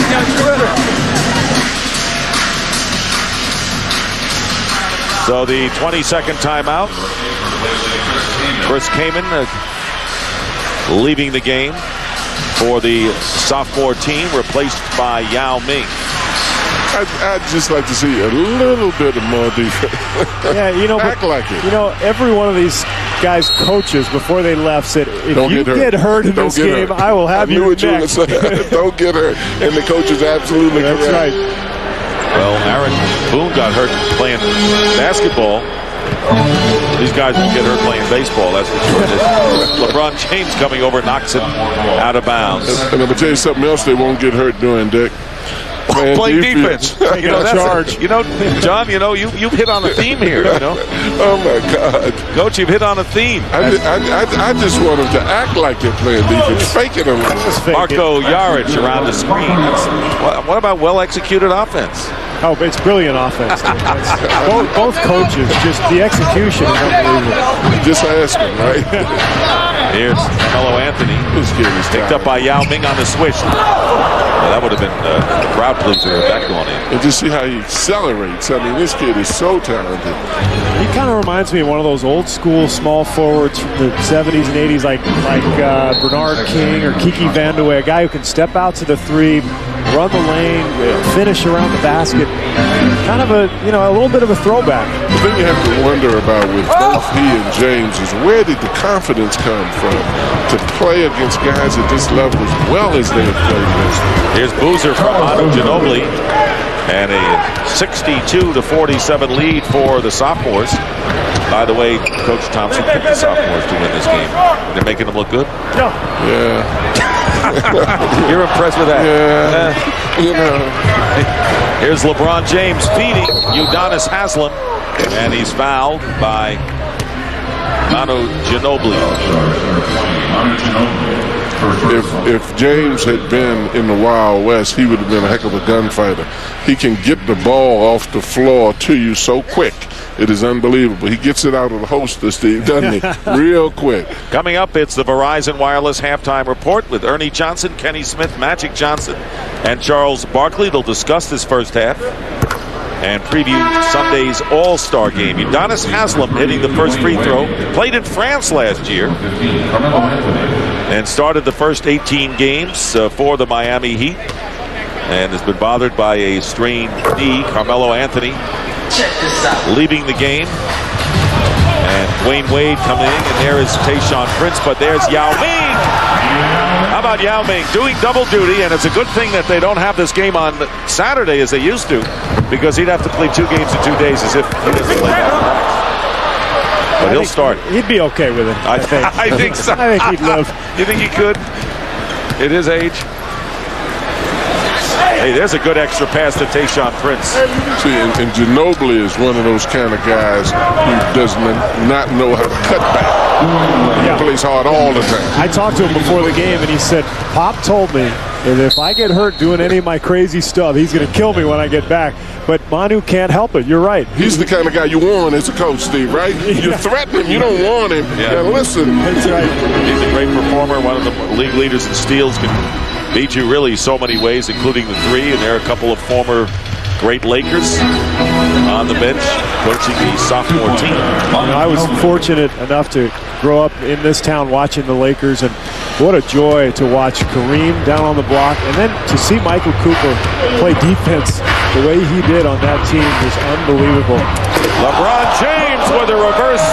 So the 20-second timeout. Chris Kaman leaving the game for the sophomore team, replaced by Yao Ming. I'd just like to see a little bit of more defense. Yeah, act like it. Every one of these guys' coaches before they left said, if you get hurt in this game, I will have you next. Don't get hurt. And the coach is absolutely correct. That's right. Well, Aaron Boone got hurt playing basketball. These guys won't get hurt playing baseball, that's for sure. LeBron James coming over knocks it out of bounds. And I'm going to tell you something else they won't get hurt doing, Dick. Playing defense. John, you've hit on a theme here. Oh my God, Coach, you've hit on a theme. I just want them to act like they're playing defense, fake it a little. Marco Yarich around the screen. What about well-executed offense? Oh, it's brilliant offense. both coaches, just the execution is unbelievable. Just ask him, right? Here's Carmelo Anthony. This kid is picked up by Yao Ming on the switch. Well, that would have been a crowd pleaser if that gone in. And just see how he accelerates. This kid is so talented. He kind of reminds me of one of those old school small forwards from the 70s and 80s, like Bernard King or Kiki Vandeweghe, a guy who can step out to the three, run the lane, finish around the basket. kind of a little bit of a throwback. The thing you have to wonder about with both he and James is where did the confidence come from to play against guys at this level as well as they have played against them? Here's Boozer from Manu Ginóbili, and a 62-47 lead for the sophomores. By the way, Coach Thompson picked the sophomores to win this game. They're making them look good? No. Yeah. You're impressed with that? Yeah. You know. Here's LeBron James feeding Udonis Haslem, and he's fouled by Manu Ginóbili. If James had been in the Wild West, he would have been a heck of a gunfighter. He can get the ball off the floor to you so quick. It is unbelievable. He gets it out of the holster, Steve, doesn't he? Real quick. Coming up, it's the Verizon Wireless Halftime Report with Ernie Johnson, Kenny Smith, Magic Johnson, and Charles Barkley. They'll discuss this first half and preview Sunday's All-Star Game. Udonis Haslem hitting the first free throw. Played in France last year and started the first 18 games for the Miami Heat and has been bothered by a strained knee. Carmelo Anthony leaving the game. And Dwyane Wade coming in, and there is Tayshaun Prince, but there's Yao Ming. How about Yao Ming doing double duty? And it's a good thing that they don't have this game on Saturday as they used to, because he'd have to play 2 games in 2 days as if he doesn't play that. But he'll start. He'd be okay with it, I think. I think so. I think he'd live. You think he could? At his age? Hey, there's a good extra pass to Tayshaun Prince. See, and Ginóbili is one of those kind of guys who does not know how to cut back. He plays hard all the time. I talked to him before the game, and he said, Pop told me that if I get hurt doing any of my crazy stuff, he's going to kill me when I get back. But Manu can't help it. You're right. He's the kind of guy you want as a coach, Steve, right? You threaten him. You don't want him. Yeah, listen. That's right. He's a great performer, one of the league leaders in steals. Can beat you really so many ways, including the 3. And there are a couple of former great Lakers on the bench coaching the sophomore team. I was fortunate enough to grow up in this town watching the Lakers, and what a joy to watch Kareem down on the block, and then to see Michael Cooper play defense the way he did on that team was unbelievable. LeBron James with a reverse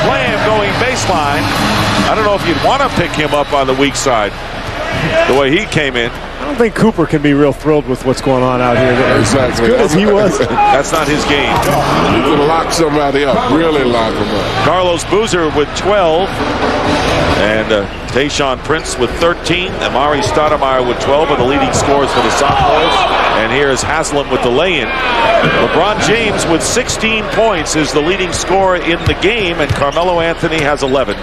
slam going baseline. I don't know if you'd want to pick him up on the weak side the way he came in. I don't think Cooper can be real thrilled with what's going on out here. Exactly. As good as he was. That's not his game. He can lock somebody up, really lock him up. Carlos Boozer with 12. And Tayshaun Prince with 13. Amar'e Stoudemire with 12 are the leading scorers for the sophomores. And here's Haslem with the lay-in. LeBron James with 16 points is the leading scorer in the game, and Carmelo Anthony has 11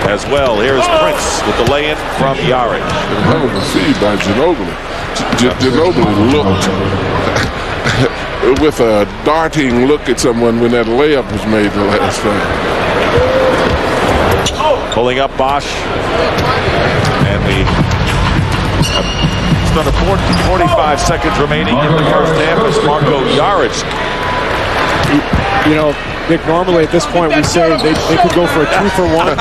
as well. Here's Prince with the lay-in from Yari. That was a feed by Ginóbili. Ginóbili looked with a darting look at someone when that layup was made the last time. Pulling up Bosh, and just under 45 seconds remaining in the first half is Marko Jaric. You know, Nick, normally at this point we say they could go for a 2 for 1.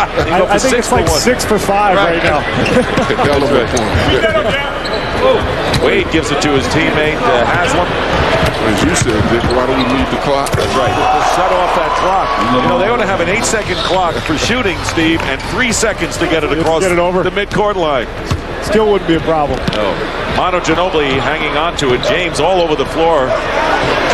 I think it's like 6 for 5 right now. Wade gives it to his teammate Haslem. As you said, Dick, why do we need the clock? That's right. Just shut off that clock. You know, they ought to have an 8-second clock for shooting, Steve, and 3 seconds to get it across the midcourt line. Still wouldn't be a problem. No. Manu Ginóbili hanging on to it. James all over the floor,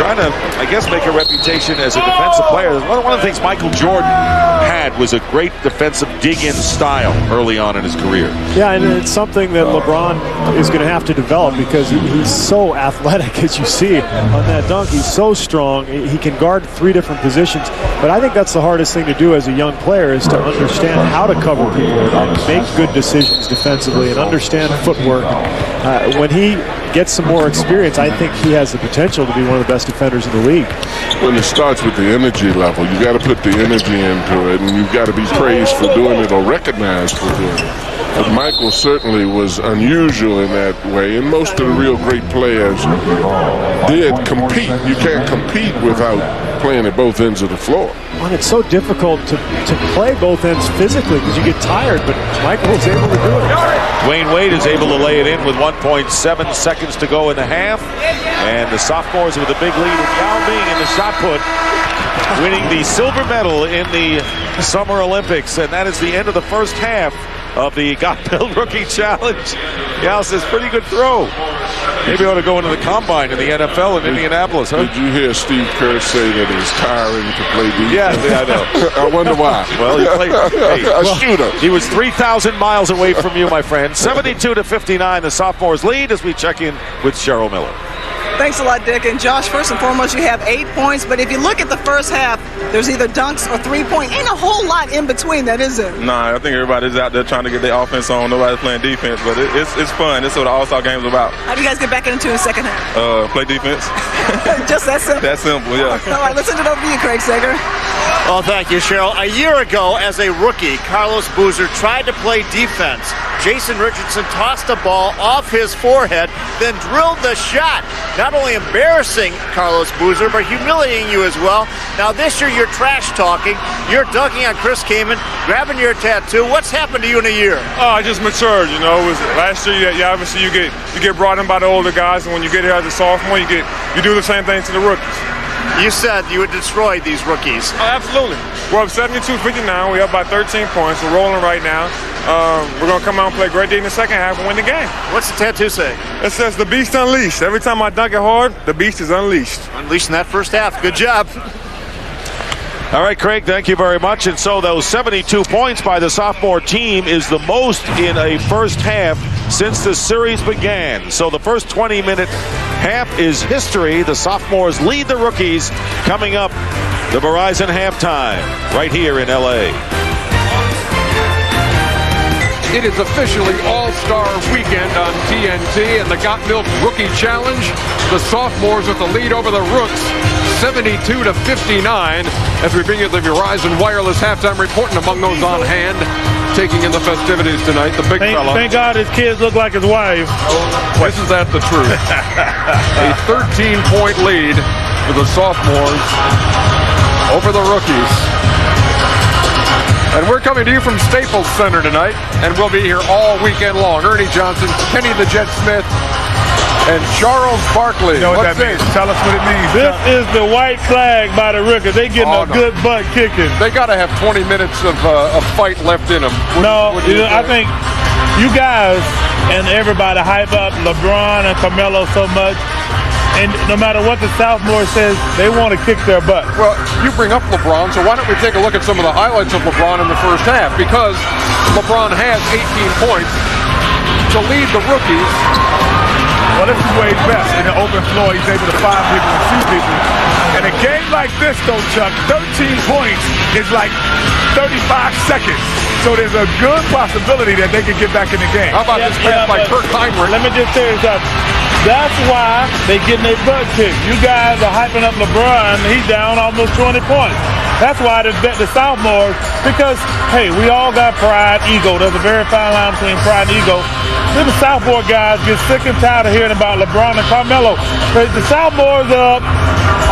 trying to, I guess, make a reputation as a defensive player. One of the things Michael Jordan had was a great defensive dig-in style early on in his career. Yeah, and it's something that LeBron is going to have to develop because he's so athletic, as you see on that dunk. He's so strong. He can guard 3 different positions. But I think that's the hardest thing to do as a young player is to understand how to cover people and make good decisions defensively and understand footwork. When he gets some more experience, I think he has the potential to be one of the best defenders in the league. When it starts with the energy level, you got to put the energy into it, and you've got to be praised for doing it or recognized for doing it. But Michael certainly was unusual in that way, and most of the real great players did compete. You can't compete without playing at both ends of the floor. Well, it's so difficult to play both ends physically because you get tired, but Michael was able to do it. Dwyane Wade is able to lay it in with 1.7 seconds to go in the half. And the sophomores with a big lead. And Yao Ming in the shot put, winning the silver medal in the Summer Olympics. And that is the end of the first half of the Got Milk Rookie Challenge. Yao says, pretty good throw. Maybe ought to go into the combine in the NFL in Indianapolis, huh? Did you hear Steve Kerr say that it's tiring to play defense? Yeah, I know. I wonder why. Well, he played a shooter. He was 3,000 miles away from you, my friend. 72-59, the sophomores lead as we check in with Cheryl Miller. Thanks a lot, Dick. And Josh, first and foremost, you have 8 points. But if you look at the first half, there's either dunks or 3-point. Ain't a whole lot in between that, is there? Nah, I think everybody's out there trying to get their offense on. Nobody's playing defense, but it's fun. That's what the All-Star Game's about. How do you guys get back into the second half? Play defense. Just that simple? That simple, yeah. All right, let's send it over to you, Craig Sager. Well, thank you, Cheryl. A year ago, as a rookie, Carlos Boozer tried to play defense. Jason Richardson tossed the ball off his forehead, then drilled the shot. Not only embarrassing Carlos Boozer, but humiliating you as well. Now this year, you're trash talking. You're dunking on Chris Kaman, grabbing your tattoo. What's happened to you in a year? Oh, I just matured. You know, it was last year. Yeah, obviously you get brought in by the older guys, and when you get here as a sophomore, you do the same thing to the rookies. You said you would destroy these rookies. Oh, absolutely. We're up 72-59. We're up by 13 points. We're rolling right now. We're going to come out and play great D in the second half and win the game. What's the tattoo say? It says, "The Beast Unleashed." Every time I dunk it hard, the Beast is unleashed. Unleashed in that first half. Good job. All right, Craig, thank you very much. And so those 72 points by the sophomore team is the most in a first half since the series began. So the first 20-minute half is history. The sophomores lead the rookies. Coming up, the Verizon halftime right here in L.A. It is officially All-Star Weekend on TNT and the Got Milk Rookie Challenge. The sophomores with the lead over the rooks, 72-59, as we bring you the Verizon Wireless halftime report. And among those on hand, taking in the festivities tonight, the big fella. Thank God his kids look like his wife. Isn't that the truth? A 13-point lead for the sophomores over the rookies. And we're coming to you from Staples Center tonight, and we'll be here all weekend long. Ernie Johnson, Kenny the Jet Smith, and Charles Barkley. You know what that means? Tell us what it means. This is the white flag by the rookies. They getting a good butt kicking. They got to have 20 minutes of fight left in them. I think you guys and everybody hype up LeBron and Carmelo so much. And no matter what the sophomore says, they want to kick their butt. Well, you bring up LeBron, so why don't we take a look at some of the highlights of LeBron in the first half? Because LeBron has 18 points to lead the rookies. Well, this is Wade's best. In the open floor, he's able to find people and see people. In a game like this, though, Chuck, 13 points is like 35 seconds. So there's a good possibility that they can get back in the game. How about this pass by Kirk Heinrich? Let me just tell you something. That's why they getting their butt kicked. You guys are hyping up LeBron. He's down almost 20 points. That's why they bet the sophomores, because, hey, we all got pride, ego. There's a very fine line between pride and ego. Then the sophomore guys get sick and tired of hearing about LeBron and Carmelo. The sophomores are up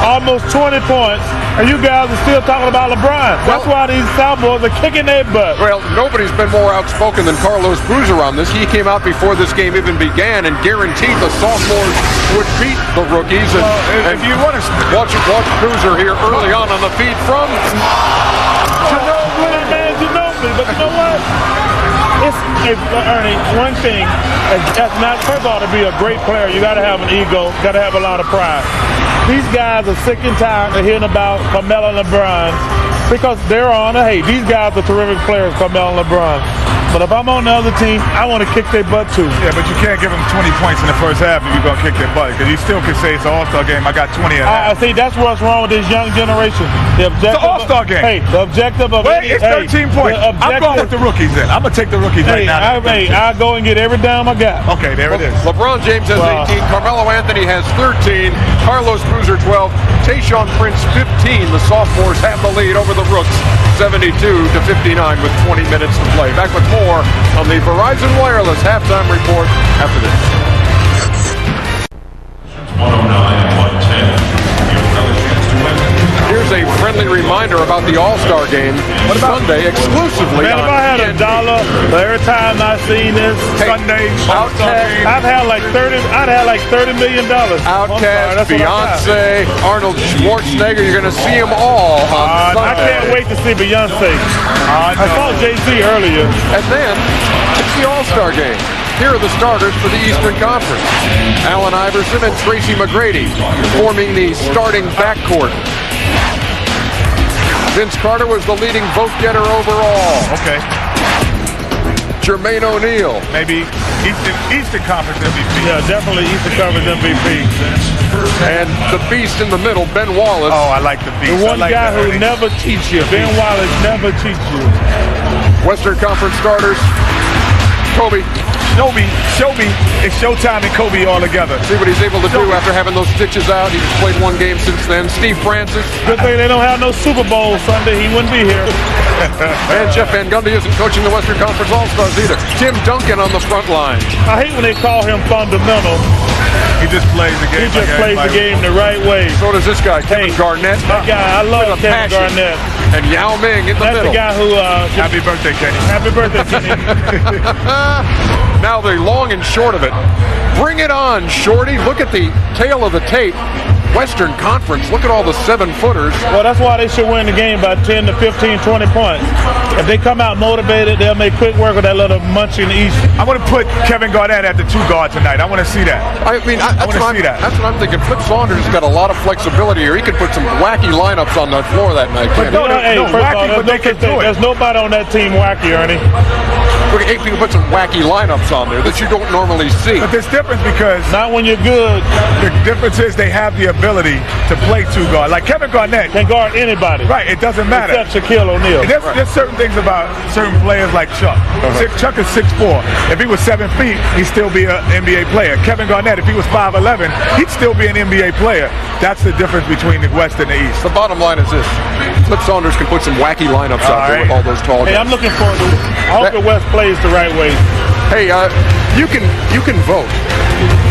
almost 20 points, and you guys are still talking about LeBron. That's why these sophomores are kicking their butt. Well, nobody's been more outspoken than Carlos Boozer on this. He came out before this game even began and guaranteed the sophomores would beat the rookies. And if you want to watch Boozer here early on the feed from Ginóbili, but you know what? Ernie, one thing, that's not, first of all, to be a great player, you got to have an ego, got to have a lot of pride. These guys are sick and tired of hearing about Carmelo and LeBron because they're on hey, these guys are terrific players, Carmelo and LeBron. But if I'm on the other team, I want to kick their butt too. Yeah, but you can't give them 20 points in the first half if you're going to kick their butt, because you still can say it's an All-Star game. I got 20 at half. I see, that's what's wrong with this young generation. The objective, it's an All-Star game. Hey, the objective of it's 13 points. I'm going with the rookies then. I'm going to take the rookies right now. I'll go and get every dime I got. Okay, there it is. LeBron James has 18. Carmelo Anthony has 13. Carlos Boozer 12. Tayshaun Prince 15. The sophomores have the lead over the rooks, 72-59 with 20 minutes to play. Back with more on the Verizon Wireless halftime report after this. 109-110. here's a friendly reminder about the All-Star game Sunday exclusively. Man, if I had $1 for every time I've seen this Sunday All-Star game, I'd have like $30 million. Outkast, Beyonce, Arnold Schwarzenegger, you're going to see them all on Sunday. I can't wait to see Beyonce. I saw Jay-Z earlier. And then it's the All-Star game. Here are the starters for the Eastern Conference. Allen Iverson and Tracy McGrady forming the starting backcourt. Vince Carter was the leading vote getter overall. Okay. Jermaine O'Neal. Maybe Eastern Conference MVP. Yeah, definitely Eastern Conference MVP. And the beast in the middle, Ben Wallace. Oh, I like the beast. The one guy who never cheats you. Ben Wallace never cheats you. Western Conference starters. Kobe. Show me. It's Showtime and Kobe all together. See what he's able to do after having those stitches out. He's played one game since then. Steve Francis. Good thing they don't have no Super Bowl Sunday. He wouldn't be here. And Jeff Van Gundy isn't coaching the Western Conference All-Stars either. Tim Duncan on the front line. I hate when they call him fundamental. He just plays the game. He just plays the game the right way. So does this guy, Kevin Garnett. That guy, I love Kevin Garnett. And Yao Ming in the middle. That's the guy who... Happy birthday, Kenny. Happy birthday, Kenny. Now the long and short of it. Bring it on, Shorty. Look at the tail of the tape. Western Conference, look at all the 7-footers. Well, that's why they should win the game by 10 to 15, 20 points. If they come out motivated, they'll make quick work with that little munch in the East. I want to put Kevin Garnett at the 2 guard tonight. I want to see that. I mean, I want to see that. That's what I'm thinking. Flip Saunders has got a lot of flexibility here. He could put some wacky lineups on that floor that night. But there's nobody on that team wacky, Ernie. He can put some wacky lineups on there that you don't normally see. But there's difference because... Not when you're good. The difference is they have the ability to play 2 guard. Like Kevin Garnett can guard anybody. Right, it doesn't matter. Except Shaquille O'Neal. There's certain things about certain players like Chuck. Chuck is 6'4". If he was 7 feet, he'd still be an NBA player. Kevin Garnett, if he was 5'11", he'd still be an NBA player. That's the difference between the West and the East. The bottom line is this. Flip Saunders can put some wacky lineups out there with all those tall guys. Hey, I'm looking forward to I hope the West plays the right way. Hey, you can vote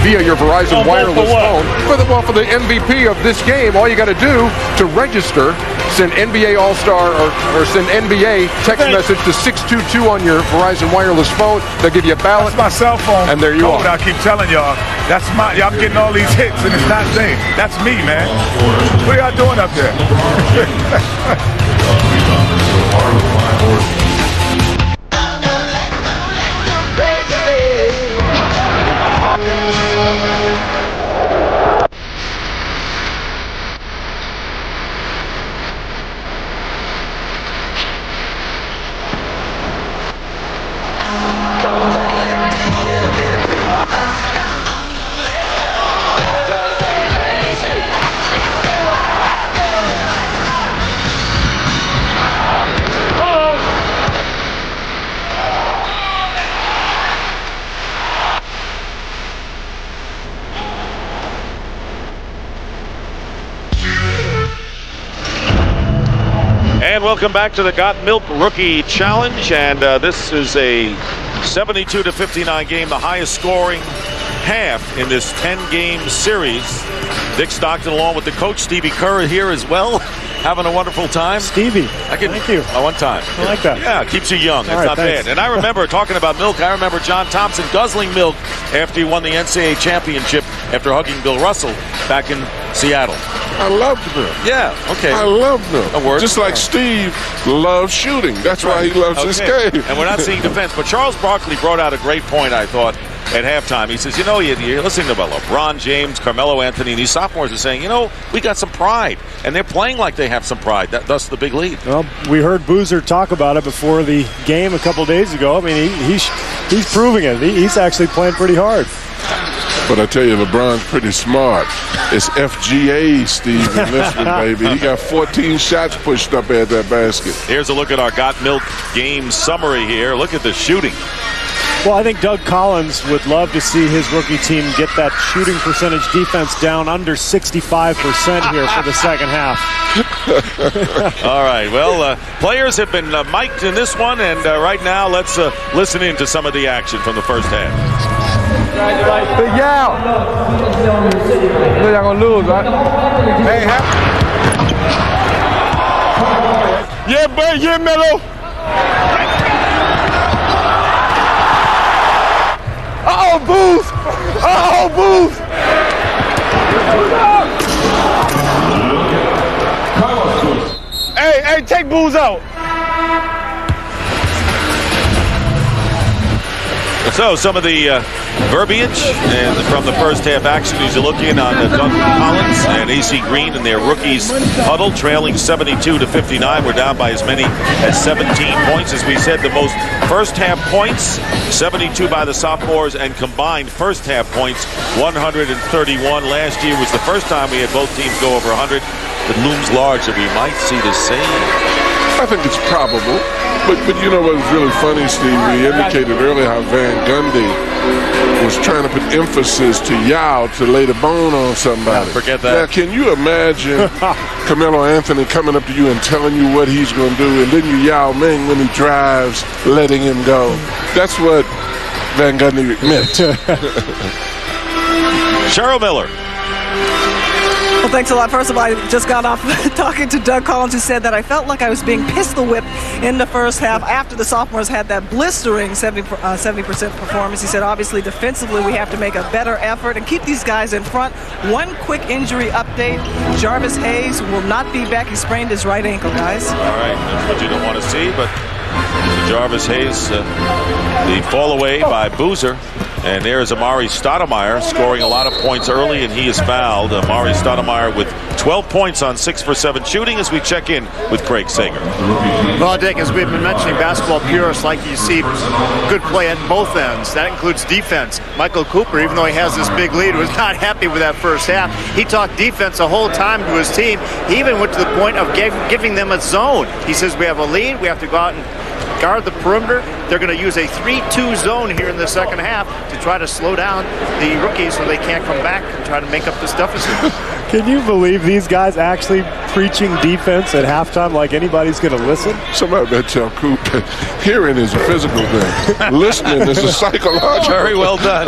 via your Verizon wireless phone for the MVP of this game. All you got to do to register, send NBA All-Star or send NBA text message to 622 on your Verizon wireless phone. They'll give you a ballot. That's my cell phone. And there you are. I keep telling y'all, y'all getting all these hits, and it's not me. That's me, man. What are y'all doing up there? And welcome back to the Got Milk Rookie Challenge. And this is a 72-59 game, the highest scoring half in this 10-game series. Dick Stockton along with the coach, Stevie Kerr, here as well. Having a wonderful time. Stevie, thank you. One time. I like that. Yeah, keeps you young. It's not thanks. bad. And I remember talking about milk. I remember John Thompson guzzling milk after he won the NCAA championship after hugging Bill Russell back in Seattle. I loved milk. Yeah, okay. I love milk. A word. Just like Steve loves shooting. That's why he loves this game. And we're not seeing defense. But Charles Barkley brought out a great point, I thought, at halftime. He says, you're listening to LeBron James, Carmelo Anthony, and these sophomores are saying, we got some pride. And they're playing like they have some pride. Thus the big lead. Well, we heard Boozer talk about it before the game a couple days ago. I mean, he's proving it. He's actually playing pretty hard. But I tell you, LeBron's pretty smart. It's FGA, Steve, in this one, baby. He got 14 shots pushed up at that basket. Here's a look at our Got Milk game summary here. Look at the shooting. Well, I think Doug Collins would love to see his rookie team get that shooting percentage defense down under 65% here for the second half. All right, well, players have been mic'd in this one, and right now let's listen in to some of the action from the first half. Big Yao. They're going to lose, right? Hey, Yeah, boy. Yeah, Melo. Uh-oh, Booth. Uh-oh, Booth. Hey, take Booth out. So some of the verbiage and from the first half action as you're looking on Duncan Collins and AC Green and their rookies huddle, trailing 72-59. We're down by as many as 17 points. As we said, the most first half points, 72 by the sophomores, and combined first half points, 131. Last year was the first time we had both teams go over 100. It looms large that we might see the same. I think it's probable. But you know what was really funny, Steve? We indicated earlier how Van Gundy was trying to put emphasis to Yao to lay the bone on somebody. Yeah, forget that. Now, can you imagine Carmelo Anthony coming up to you and telling you what he's going to do, and then you Yao Ming when he drives, letting him go? That's what Van Gundy meant. Cheryl Miller. Well, thanks a lot. First of all, I just got off talking to Doug Collins, who said that I felt like I was being pistol whipped in the first half after the sophomores had that blistering 70% performance. He said, obviously, defensively, we have to make a better effort and keep these guys in front. One quick injury update. Jarvis Hayes will not be back. He sprained his right ankle, guys. All right, that's what you don't want to see, but Jarvis Hayes, the fall away by Boozer. And there's Amar'e Stoudemire scoring a lot of points early, and he is fouled. Amar'e Stoudemire with 12 points on 6 for 7 shooting as we check in with Craig Sager. Well, Dick, as we've been mentioning, basketball purists like you see good play at both ends. That includes defense. Michael Cooper, even though he has this big lead, was not happy with that first half. He talked defense the whole time to his team. He even went to the point of giving them a zone. He says, we have a lead. We have to go out and guard the perimeter. They're going to use a 3-2 zone here in the second half to try to slow down the rookies so they can't come back and try to make up this deficit. Can you believe these guys actually preaching defense at halftime like anybody's going to listen? Somebody better tell Coop that hearing is a physical thing. Listening is a psychological. Very well done.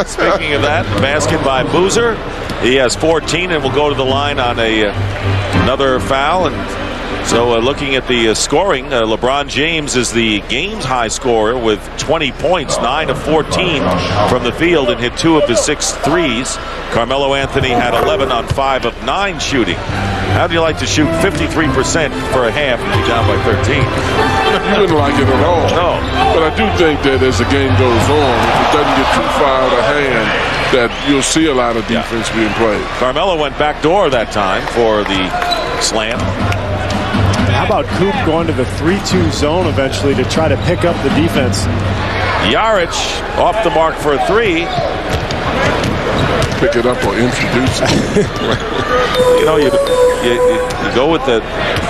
Speaking of that, basket by Boozer. He has 14 and will go to the line on another foul. And so looking at the scoring, LeBron James is the game's high scorer with 20 points, 9 of 14 from the field, and hit 2 of his 6 threes. Carmelo Anthony had 11 on 5 of 9 shooting. How do you like to shoot 53% for a half and be down by 13? You wouldn't like it at all. No. But I do think that as the game goes on, if it doesn't get too far out of hand, that you'll see a lot of defense being played. Carmelo went backdoor that time for the slam. How about Coop going to the 3-2 zone eventually to try to pick up the defense? Yarich off the mark for a 3. Pick it up or introduce it. You know, you go with the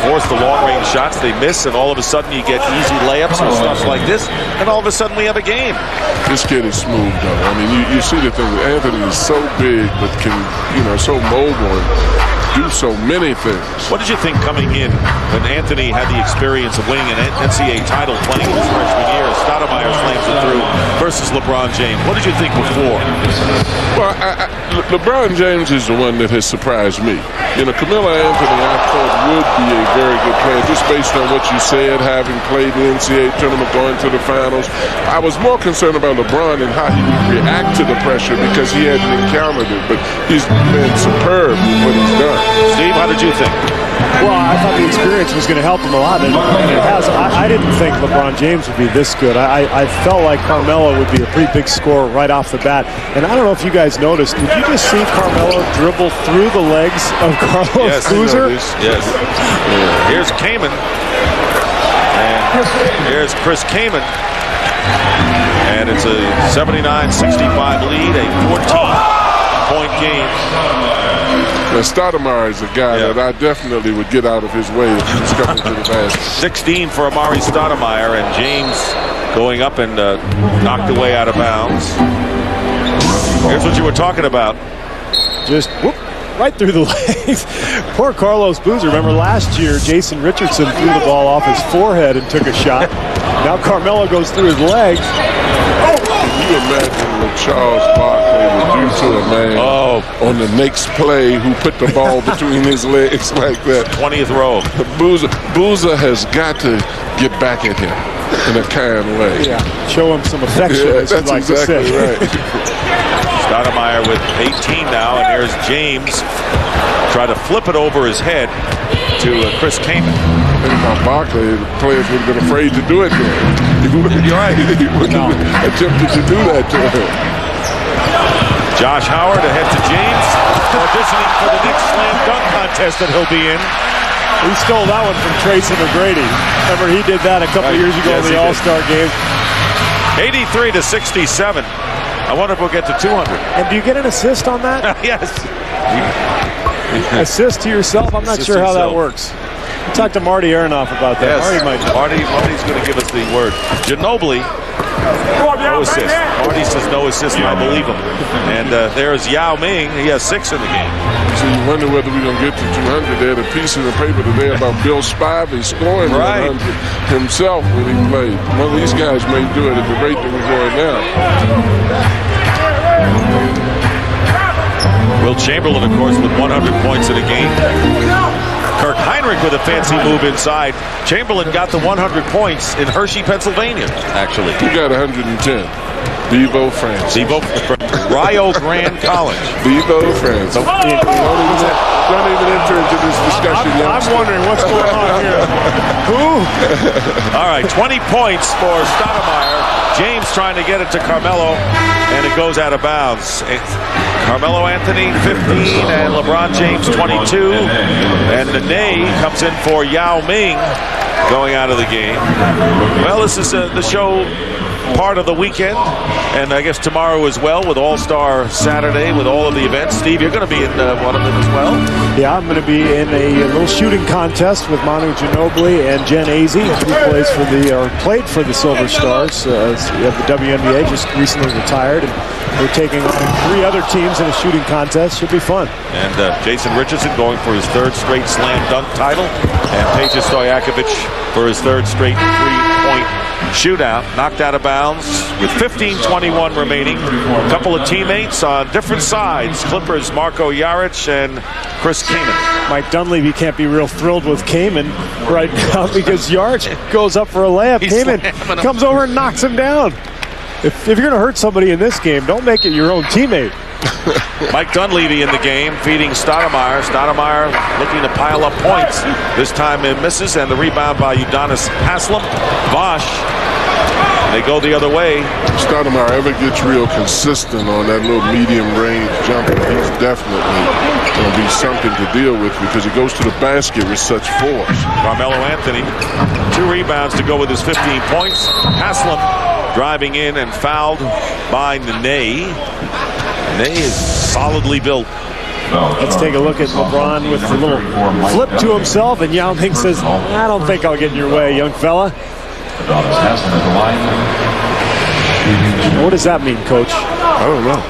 force the long-range shots, they miss, and all of a sudden you get easy layups or stuff like this, and all of a sudden we have a game. This kid is smooth, though. I mean, you see the thing. Anthony is so big, but can, so mobile and do so many things. What did you think coming in when Anthony had the experience of winning an NCAA title playing in his freshman year? Stoudemire slams it through versus LeBron James. What did you think before? Well, LeBron James is the one that has surprised me. Carmelo Anthony, I thought would be a very good player, just based on what you said, having played the NCAA tournament, going to the finals. I was more concerned about LeBron and how he would react to the pressure because he hadn't encountered it, but he's been superb with what he's done. Steve, how did you think? Well, I thought the experience was going to help him a lot, and it has. I didn't think LeBron James would be this good. I felt like Carmelo would be a pretty big scorer right off the bat. And I don't know if you guys noticed, did you just see Carmelo dribble through the legs of Carlos Boozer? Yes. Here's Kaman. And here's Chris Kaman. And it's a 79-65 lead, a 14-point game. Now, Stoudemire is a guy that I definitely would get out of his way if he was coming to the basket. 16 for Amar'e Stoudemire, and James going up and knocked away out of bounds. Here's what you were talking about. Just whoop, right through the legs. Poor Carlos Boozer. Remember last year, Jason Richardson threw the ball off his forehead and took a shot. Now Carmelo goes through his legs. Can you imagine Charles Barkley would do to a man on the next play who put the ball between his legs like that. 20th row. Boozer has got to get back at him in a kind way. Yeah, show him some affection. Yeah, that's exactly right. Stoudemire with 18 now, and there's James. Try to flip it over his head to Chris Kaman. About Barkley, the players would have been afraid to do it to him. You're right. He wouldn't have attempted to do that to him. Josh Howard ahead to James, auditioning for the next slam dunk contest that he'll be in. He stole that one from Tracy McGrady. Remember, he did that a couple years ago in the All-Star game. 83-67. I wonder if we'll get to 200. And do you get an assist on that? Yes. Assist to yourself? I'm not sure how that works. Talk to Marty Aronoff about that. Yes. Marty's going to give us the word. Ginobili, no assist. Marty says no assist, and I believe him. And there's Yao Ming. He has 6 in the game. So you wonder whether we're going to get to 200 there. The piece in the paper today about Bill Spivey scoring 100 himself when he played. One of these guys may do it at the rate that we're going now. Will Chamberlain, of course, with 100 points in a game. Kirk Heinrich with a fancy move inside. Chamberlain got the 100 points in Hershey, Pennsylvania, actually. He got 110. Bevo France. Rio Grande College. Bevo France. Don't even enter into this discussion yet. I'm wondering what's going on here. Who? All right, 20 points for Stoudemire. James trying to get it to Carmelo, and it goes out of bounds. Carmelo Anthony, 15, and LeBron James, 22. And Nene comes in for Yao Ming, going out of the game. Well, this is the show part of the weekend, and I guess tomorrow as well with All-Star Saturday with all of the events. Steve, you're going to be in one of them as well? Yeah, I'm going to be in a little shooting contest with Manu Ginóbili and Jen Azzi, who played for the Silver Stars. The WNBA just recently retired, and we're taking on 3 other teams in a shooting contest. Should be fun. And Jason Richardson going for his 3rd straight slam dunk title, and Peja Stojakovic for his 3rd straight three-point shootout. Knocked out of bounds with 15:21 remaining. A couple of teammates on different sides. Clippers Marko Jaric and Chris Kaman. Mike Dunleavy can't be real thrilled with Kaman right now because Jaric goes up for a layup. Kaman comes over and knocks him down. If you're going to hurt somebody in this game, don't make it your own teammate. Mike Dunleavy in the game, feeding Stoudemire. Stoudemire looking to pile up points. This time it misses, and the rebound by Udonis Haslem. Bosh. They go the other way. Stoudemire ever gets real consistent on that little medium range jumper, he's definitely going to be something to deal with because he goes to the basket with such force. Carmelo Anthony, 2 rebounds to go with his 15 points. Haslem driving in and fouled by Nene. Nene is solidly built. Let's take a look at LeBron with a little flip to himself, and Yao Ming says, I don't think I'll get in your way, young fella. What does that mean, Coach? I don't know.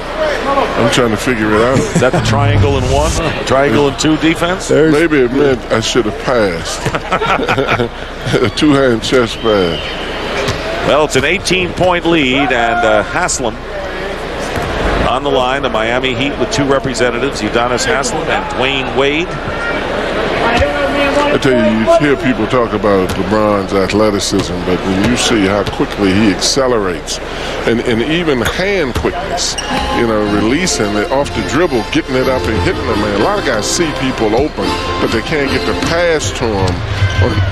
I'm trying to figure it out. Is that the triangle in 1? Triangle in 2 defense? Maybe it meant I should have passed. A 2-hand chest pass. Well, it's an 18-point lead, and Haslem on the line. The Miami Heat with 2 representatives, Udonis Haslem and Dwyane Wade. I tell you hear people talk about LeBron's athleticism, but when you see how quickly he accelerates, and even hand quickness, releasing it off the dribble, getting it up and hitting them, man. A lot of guys see people open, but they can't get the pass to them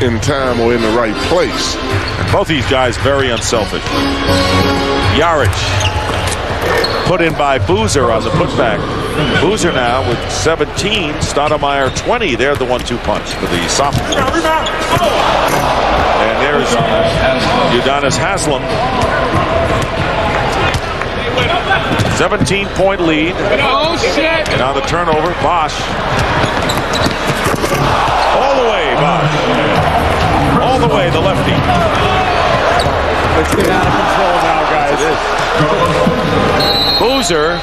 in time or in the right place. Both these guys very unselfish. Jaric put in by Boozer on the putback. Boozer now with 17, Stoudemire 20. They're the 1-2 punch for the sophomore. And there's Udonis Haslem. 17-point lead. Oh, shit. And on the turnover, Bosh. All the way, Bosh. All the way, the lefty. Let's get out of control now, guys. Boozer,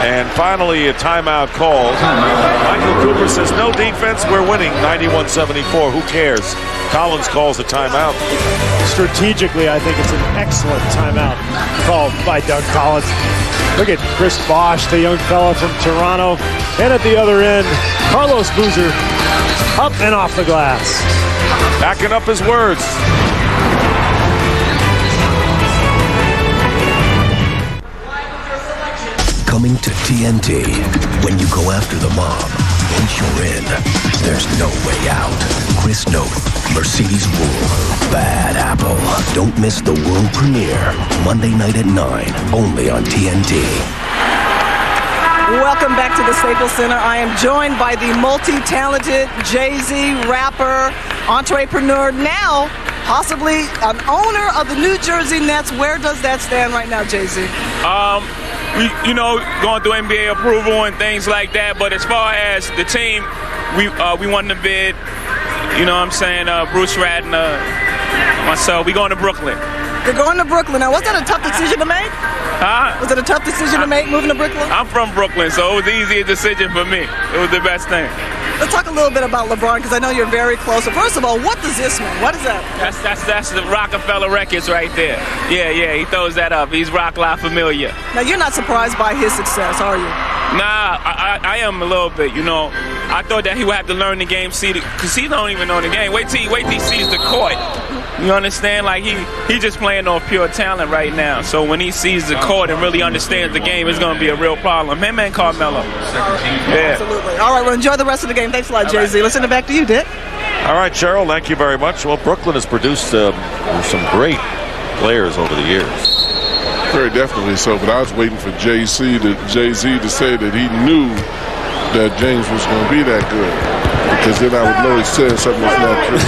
and finally a timeout called. Michael Cooper says, no defense, we're winning 91-74. Who cares? Collins calls the timeout. Strategically, I think it's an excellent timeout called by Doug Collins. Look at Chris Bosh, the young fella from Toronto. And at the other end, Carlos Boozer, up and off the glass. Backing up his words. Coming to TNT. When you go after the mob, once you're in, there's no way out. Chris Note, Mercedes Rule, Bad Apple. Don't miss the world premiere, Monday night at 9, only on TNT. Welcome back to the Staples Center. I am joined by the multi-talented Jay-Z rapper, entrepreneur, now possibly an owner of the New Jersey Nets. Where does that stand right now, Jay-Z? We, going through NBA approval and things like that. But as far as the team, we won the bid. You know what I'm saying? Bruce Radner, myself, we going to Brooklyn. You're going to Brooklyn. Now, was that a tough decision to make? Huh? Was it a tough decision to make, moving to Brooklyn? I'm from Brooklyn, so it was the easiest decision for me. It was the best thing. Let's talk a little bit about LeBron, because I know you're very close. So first of all, what does this mean? What is that? That's the Rockefeller Records right there. Yeah, he throws that up. He's Rock La Familia. Now, you're not surprised by his success, are you? Nah, I am a little bit, I thought that he would have to learn the game, because he don't even know the game. Wait till he sees the court. You understand? Like, he just playing on pure talent right now. So when he sees the court and really understands the game, it's going to be a real problem. Him and Carmelo. Yeah. Absolutely. All right, well, enjoy the rest of the game. Thanks a lot, Jay-Z. Let's send it back to you, Dick. All right, Cheryl, thank you very much. Well, Brooklyn has produced some great players over the years. Very definitely so, but I was waiting for Jay-Z to say that he knew that James was going to be that good, because then I would know he said something that's not true.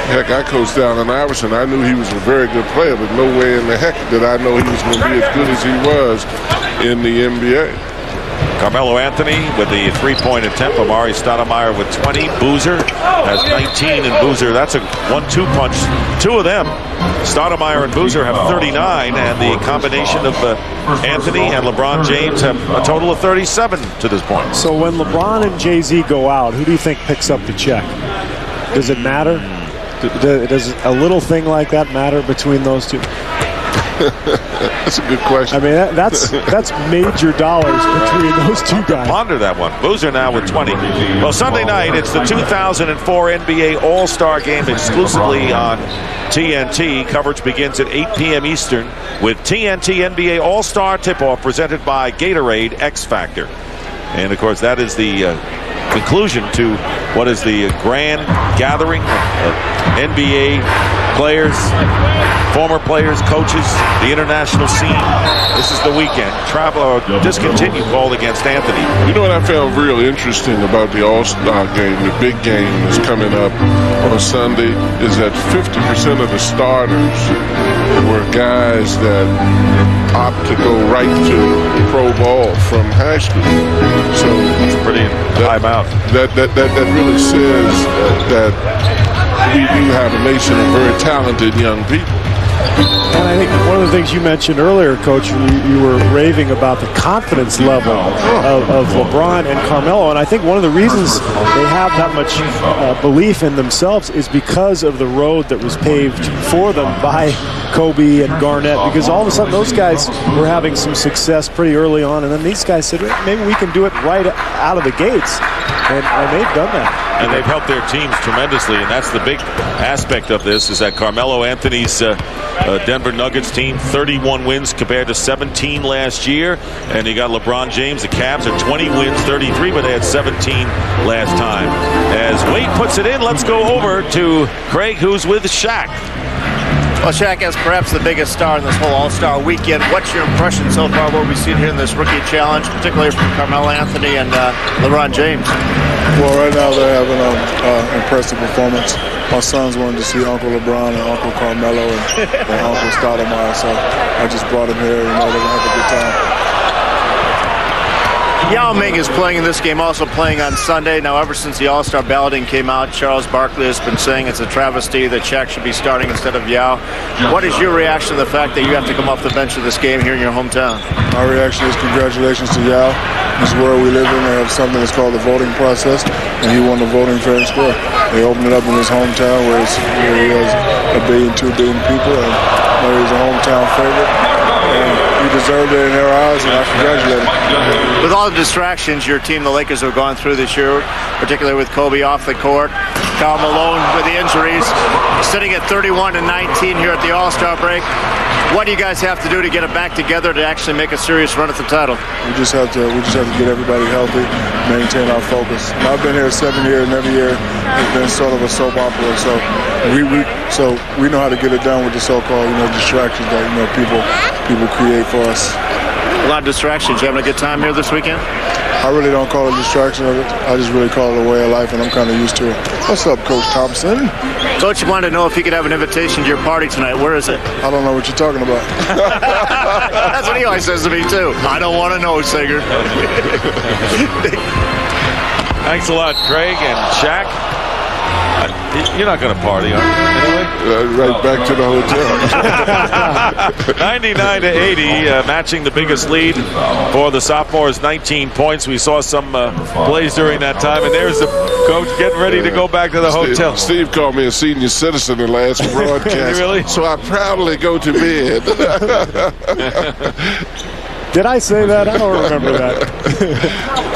Heck, I coached down in Iverson. I knew he was a very good player, but no way in the heck did I know he was going to be as good as he was in the NBA. Carmelo Anthony with the three-point attempt. Amar'e Stoudemire with 20. Boozer has 19, and Boozer, that's a 1-2 punch. Two of them, Stoudemire and Boozer, have 39, and the combination of Anthony and LeBron James have a total of 37 to this point. So when LeBron and Jay-Z go out, who do you think picks up the check? Does it matter? Does a little thing like that matter between those two? That's a good question. I mean, that's major dollars between those two guys. Ponder that one. Boozer now with 20. Well, Sunday night, it's the 2004 NBA All-Star Game exclusively on TNT. Coverage begins at 8 p.m. Eastern with TNT NBA All-Star Tip-Off presented by Gatorade X Factor. And, of course, that is the conclusion to what is the grand gathering of NBA players, former players, coaches, the international scene. This is the weekend. Travel or discontinue call against Anthony. You know what I found real interesting about the All-Star game, the big game that's coming up on Sunday, is that 50% of the starters were guys that opt to go right to pro ball from high school. So it's pretty high out. That really says that we do have a nation of very talented young people. And I think one of the things you mentioned earlier, Coach, you were raving about the confidence level of LeBron and Carmelo. And I think one of the reasons they have that much belief in themselves is because of the road that was paved for them by Kobe and Garnett. Because all of a sudden those guys were having some success pretty early on. And then these guys said, maybe we can do it right out of the gates. And they've done that. And they've helped their teams tremendously, and that's the big aspect of this, is that Carmelo Anthony's Denver Nuggets team, 31 wins compared to 17 last year. And you got LeBron James, the Cavs, at 20 wins, 33, but they had 17 last time. As Wade puts it in, let's go over to Craig, who's with Shaq. Well, Shaq is perhaps the biggest star in this whole All-Star weekend. What's your impression so far, what we've seen here in this rookie challenge, particularly from Carmelo Anthony and LeBron James? Well, right now they're having an impressive performance. My sons wanted to see Uncle LeBron and Uncle Carmelo and Uncle Stoudemire, so I just brought them here. They're going to have a good time. Yao Ming is playing in this game, also playing on Sunday. Now, ever since the All-Star balloting came out, Charles Barkley has been saying it's a travesty that Shaq should be starting instead of Yao. What is your reaction to the fact that you have to come off the bench of this game here in your hometown? My reaction is congratulations to Yao. This is where we live in. They have something that's called the voting process, and he won the voting fair and square. They opened it up in his hometown where he has 1 billion, 2 billion people, and he's a hometown favorite. And he deserved it in their eyes, and I congratulate him. With all the distractions your team, the Lakers, have gone through this year, particularly with Kobe off the court, Karl Malone with the injuries, sitting at 31-19 here at the All-Star break. What do you guys have to do to get it back together to actually make a serious run at the title? We just have to get everybody healthy, maintain our focus. And I've been here 7 years, and every year has been sort of a soap opera. So we know how to get it done with the so-called distractions that people create for us. A lot of distractions. You having a good time here this weekend? I really don't call it a distraction of it. I just really call it a way of life, and I'm kind of used to it. What's up, Coach Thompson? Coach wanted to know if he could have an invitation to your party tonight. Where is it? I don't know what you're talking about. That's what he always says to me, too. I don't want to know, Sager. Thanks a lot, Craig and Shaq. You're not going to party, are you? Anyway? Right back to the hotel. 99-80, matching the biggest lead for the sophomores, 19 points. We saw some plays during that time, and there's the coach getting ready to go back to the hotel. Steve called me a senior citizen in the last broadcast. Really? So I proudly go to bed. Did I say that? I don't remember that.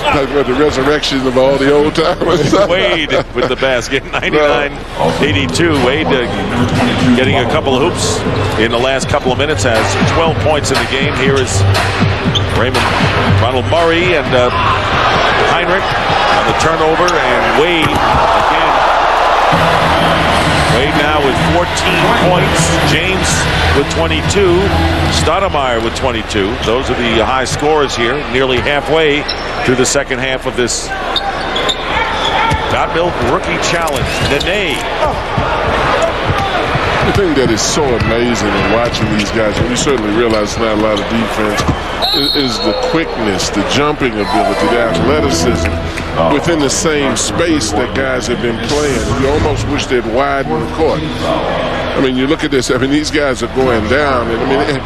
Talking about the resurrection of all the old timers. Wade with the basket, 99-82. Wade getting a couple of hoops in the last couple of minutes, has 12 points in the game. Here is Ronald Murray and Heinrich on the turnover, and Wade again. Wade now with 14 points. James with 22. Stoudemire with 22. Those are the high scorers here, nearly halfway through the second half of this Got Milk Rookie Challenge. Nene. The thing that is so amazing in watching these guys, and you certainly realize it's not a lot of defense, is the quickness, the jumping ability, the athleticism within the same space that guys have been playing. You almost wish they'd widen the court. I mean, you look at this, I mean, these guys are going down, and I mean,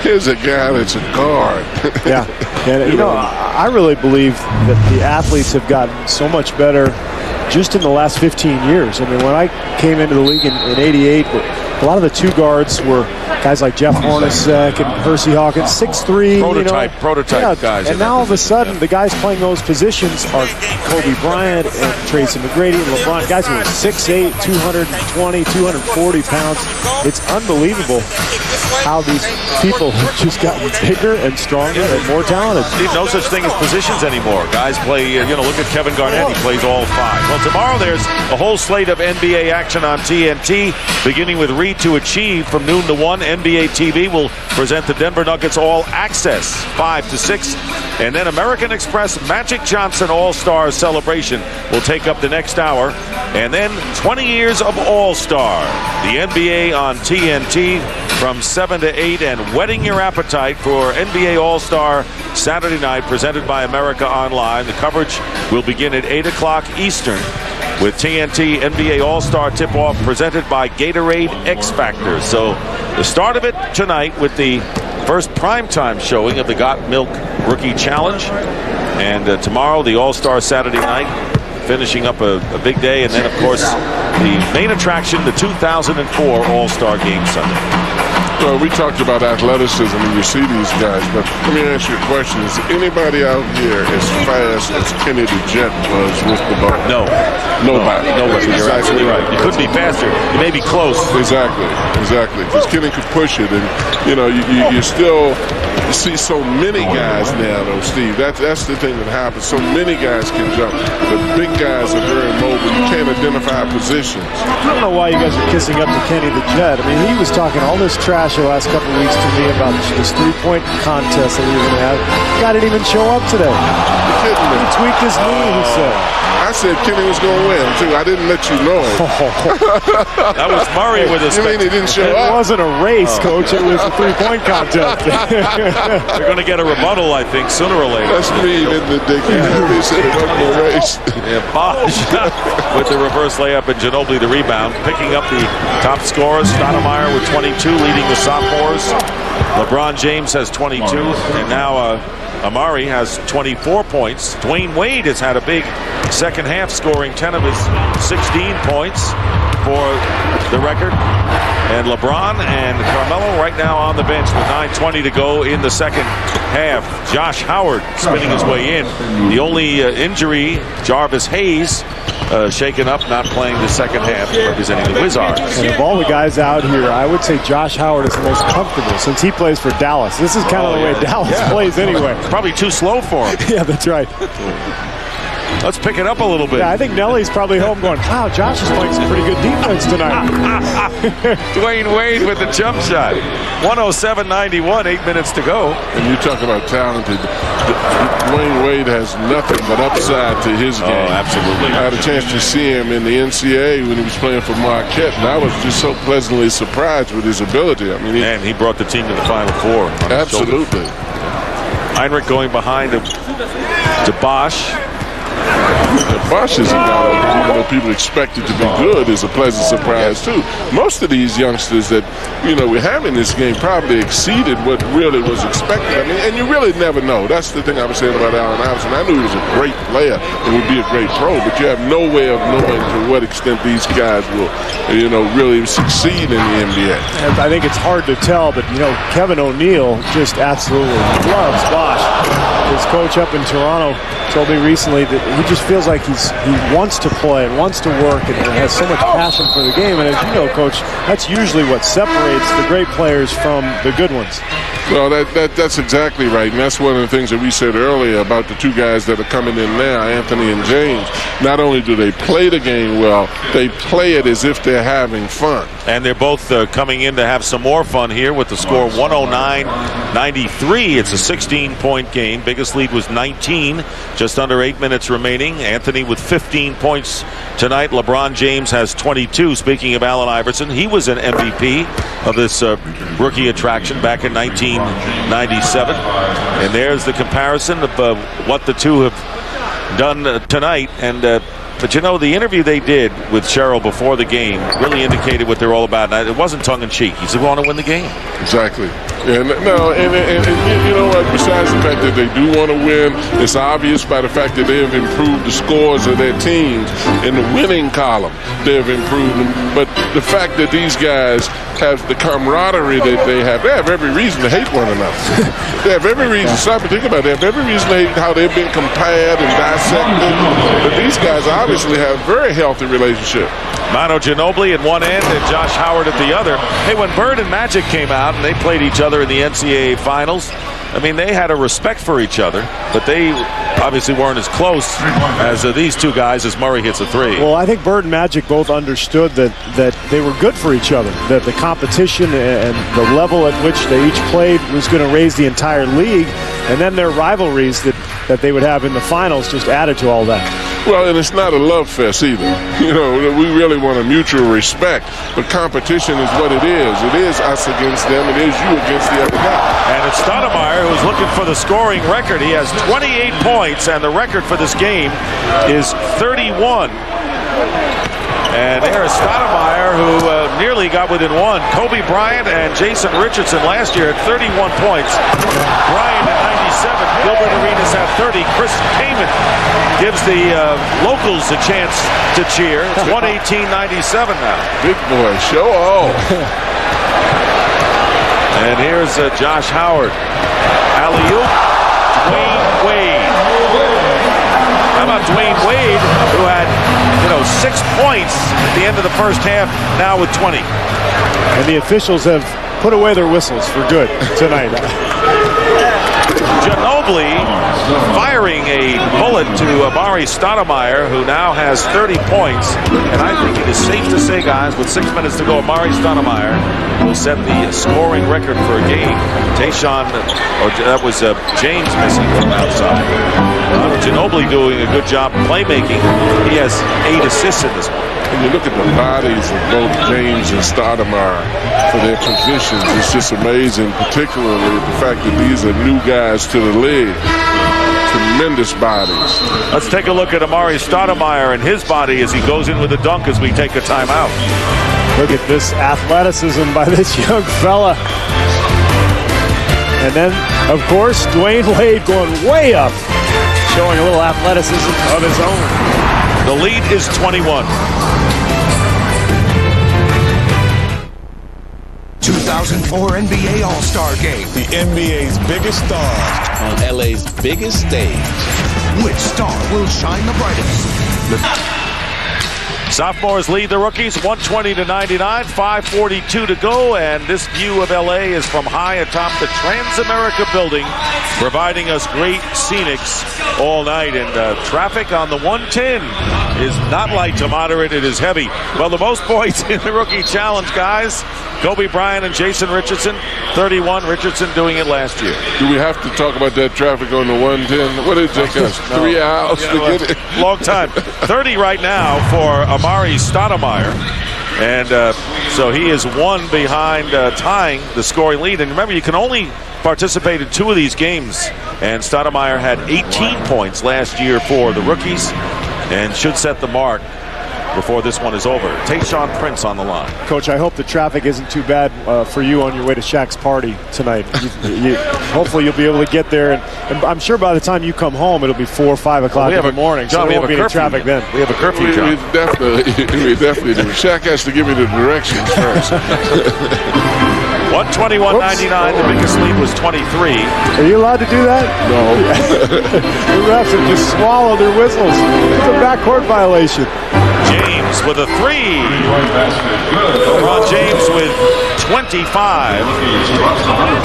here's a guy that's a guard. Yeah, and I really believe that the athletes have gotten so much better just in the last 15 years. I mean, when I came into the league in '88, a lot of the two guards were guys like Jeff Hornacek and Hersey Hawkins, 6'3", prototype guys. And now all of a sudden, the guys playing those positions are Kobe Bryant and Tracy McGrady and LeBron, guys who are 6'8", 220, 240 pounds. It's unbelievable how these people have just gotten bigger and stronger and more talented. No such thing as positions anymore. Guys play, look at Kevin Garnett. He plays all five. Well, tomorrow there's a whole slate of NBA action on TNT, beginning with Read to Achieve from noon to 1. NBA TV will present the Denver Nuggets All Access 5 to 6. And then American Express Magic Johnson All-Star Celebration will take up the next hour. And then 20 years of All-Star. The NBA on TNT from 7 to 8, and whetting your appetite for NBA All-Star Saturday night presented by America Online. The coverage will begin at 8 o'clock Eastern with TNT NBA All-Star tip-off presented by Gatorade X Factor. So the start of it tonight with the first primetime showing of the Got Milk Rookie Challenge. And tomorrow, the All-Star Saturday night, finishing up a big day. And then, of course, the main attraction, the 2004 All-Star Game Sunday. Well, we talked about athleticism, and you see these guys, but let me ask you a question. Is anybody out here as fast as Kenny the Jet was with the ball? No. Nobody. Nobody. You're absolutely right. You couldn't be faster. You may be close. Exactly. Because Kenny could push it, and, you still see so many guys now, though, Steve. That's the thing that happens. So many guys can jump. The big guys are very mobile. You can't identify positions. I don't know why you guys are kissing up to Kenny the Jet. I mean, he was talking all this trash the last couple of weeks to me about this three-point contest that we were going to have. The guy didn't even show up today. You're kidding me. He tweaked his knee, he said. I said Kenny was going to win, too. I didn't let you know. That was Murray with his. You mean he didn't show up? It wasn't a race, Coach. It was a three-point contest. We're going to get a rebuttal, I think, sooner or later. That's me in the dick. He said it wasn't a race. Yeah, Bosh with the reverse layup, and Ginóbili the rebound. Picking up the top scorers, Stoudemire with 22, leading the sophomores. LeBron James has 22, and now Amare has 24 points. Dwyane Wade has had a big second half, scoring 10 of his 16 points. for the record. And LeBron and Carmelo right now on the bench with 9:20 to go in the second half. Josh Howard spinning his way in. The only injury, Jarvis Hayes, shaken up, not playing the second half, representing the Wizards. And of all the guys out here, I would say Josh Howard is the most comfortable since he plays for Dallas. This is kind of the way Dallas plays anyway. Probably too slow for him. Yeah, that's right. Let's pick it up a little bit. Yeah, I think Nelly's probably home going, wow, Josh is playing some pretty good defense tonight. Dwyane Wade with the jump shot. 107-91, 8 minutes to go. And you talk about talented. Dwyane Wade has nothing but upside to his game. Oh, absolutely. I had a chance to see him in the NCAA when he was playing for Marquette, and I was just so pleasantly surprised with his ability. I mean, he brought the team to the Final Four. Absolutely. Heinrich going behind to Bosh. Bosh is a guy that people expected to be good is a pleasant surprise too. Most of these youngsters that we have in this game probably exceeded what really was expected. I mean, and you really never know. That's the thing I was saying about Allen Iverson. I knew he was a great player and would be a great pro, but you have no way of knowing to what extent these guys will, really succeed in the NBA. And I think it's hard to tell, but Kevin O'Neal just absolutely loves Bosh. His coach up in Toronto told me recently that he just feels like he wants to play and wants to work and has so much passion for the game. And as you know, Coach, that's usually what separates the great players from the good ones. Well, that's exactly right. And that's one of the things that we said earlier about the two guys that are coming in now, Anthony and James. Not only do they play the game well, they play it as if they're having fun. And they're both coming in to have some more fun here with the score 109-93. It's a 16-point game. Biggest lead was 19. Just under 8 minutes remaining. Anthony with 15 points tonight. LeBron James has 22. Speaking of Allen Iverson, he was an MVP of this rookie attraction back in 1997. And there's the comparison of what the two have done tonight. And but the interview they did with Cheryl before the game really indicated what they're all about. And it wasn't tongue-in-cheek. He said, we want to win the game. Exactly. And you know what? Besides the fact that they do want to win, it's obvious by the fact that they have improved the scores of their teams in the winning column. They have improved them. But the fact that these guys have the camaraderie that they have every reason to hate one another. They have every reason. Stop and think about it. They have every reason to hate how they've been compared and dissected. But these guys obviously have a very healthy relationship. Manu Ginóbili at one end and Josh Howard at the other. Hey, when Bird and Magic came out and they played each other in the NCAA finals, I mean, they had a respect for each other, but they obviously weren't as close as these two guys as Murray hits a three. Well, I think Bird and Magic both understood that they were good for each other, that the competition and the level at which they each played was going to raise the entire league, and then their rivalries that they would have in the finals just added to all that. Well, and it's not a love fest either. We really want a mutual respect, but competition is what it is. It is us against them. It is you against the other guy. And it's Stoudemire who's looking for the scoring record. He has 28 points, and the record for this game is 31. And there's Stoudemire, who nearly got within one. Kobe Bryant and Jason Richardson last year at 31 points. Bryant at 97. Gilbert Arenas at 30. Chris Kaman gives the locals a chance to cheer. It's 118-97 now. Big boy, show off. And here's Josh Howard. Alley-oop. Dwyane Wade. How about Dwyane Wade, who had 6 points at the end of the first half, now with 20. And the officials have put away their whistles for good tonight. Ginóbili firing a bullet to Amar'e Stoudemire, who now has 30 points. And I think it is safe to say, guys, with 6 minutes to go, Amar'e Stoudemire will set the scoring record for a game. Tayshaun, that was James missing from outside. Ginóbili doing a good job playmaking. He has 8 assists in this one. When you look at the bodies of both James and Stoudemire for their positions, it's just amazing, particularly the fact that these are new guys to the league. Tremendous bodies. Let's take a look at Amar'e Stoudemire and his body as he goes in with a dunk as we take a timeout. Look at this athleticism by this young fella. And then, of course, Dwyane Wade going way up, showing a little athleticism of his own. The lead is 21. 2004 NBA All-Star Game. The NBA's biggest stars on LA's biggest stage. Which star will shine the brightest? Sophomores lead the rookies 120-99, 5:42 to go, and this view of LA is from high atop the Transamerica building, providing us great scenics all night. And traffic on the 110 is not light to moderate, it is heavy. Well, the most points in the rookie challenge, guys, Kobe Bryant and Jason Richardson, 31. Richardson doing it last year. Do we have to talk about that traffic on the 110? What did it take us? 3 hours to get it? Long time. 30 right now for Amar'e Stoudemire. And so he is one behind tying the scoring lead. And remember, you can only participate in 2 of these games. And Stoudemire had 18 points last year for the rookies and should set the mark before this one is over. Tayshaun Prince on the line. Coach, I hope the traffic isn't too bad for you on your way to Shaq's party tonight. Hopefully you'll be able to get there, and I'm sure by the time you come home it'll be 4 or 5 o'clock in the morning. John, so there won't be any traffic then. We have a curfew, John. We definitely do. Shaq has to give me the directions first. 121-99, the biggest lead was 23. Are you allowed to do that? No. The refs have just swallowed their whistles. It's a backcourt violation. James with a 3. LeBron James with 25.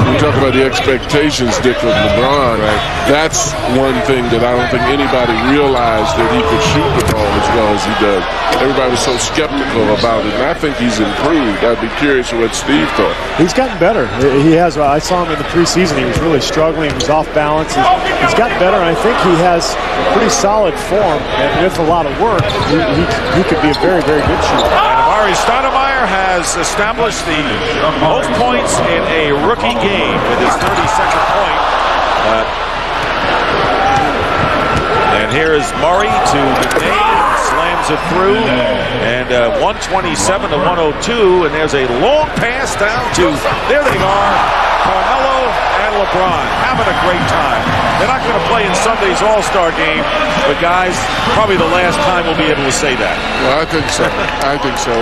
We talk about the expectations, Dick, of LeBron. Right? That's one thing that I don't think anybody realized, that he could shoot the ball as well as he does. Everybody was so skeptical about it, and I think he's improved. I'd be curious what Steve thought. He's gotten better. He has. I saw him in the preseason. He was really struggling. He was off balance. He's gotten better, and I think he has pretty solid form, and with a lot of work, he could be a very, very good shooter. And Amar'e Stoudemire has established the most points in a rookie game with his 32nd point. And here is Murray to Nene, slams it through, and 127 to 102, and there's a long pass down to, there they are, Carmelo and LeBron having a great time. They're not going to play in Sunday's All-Star game, but guys, probably the last time we'll be able to say that. Well, I think so. I think so.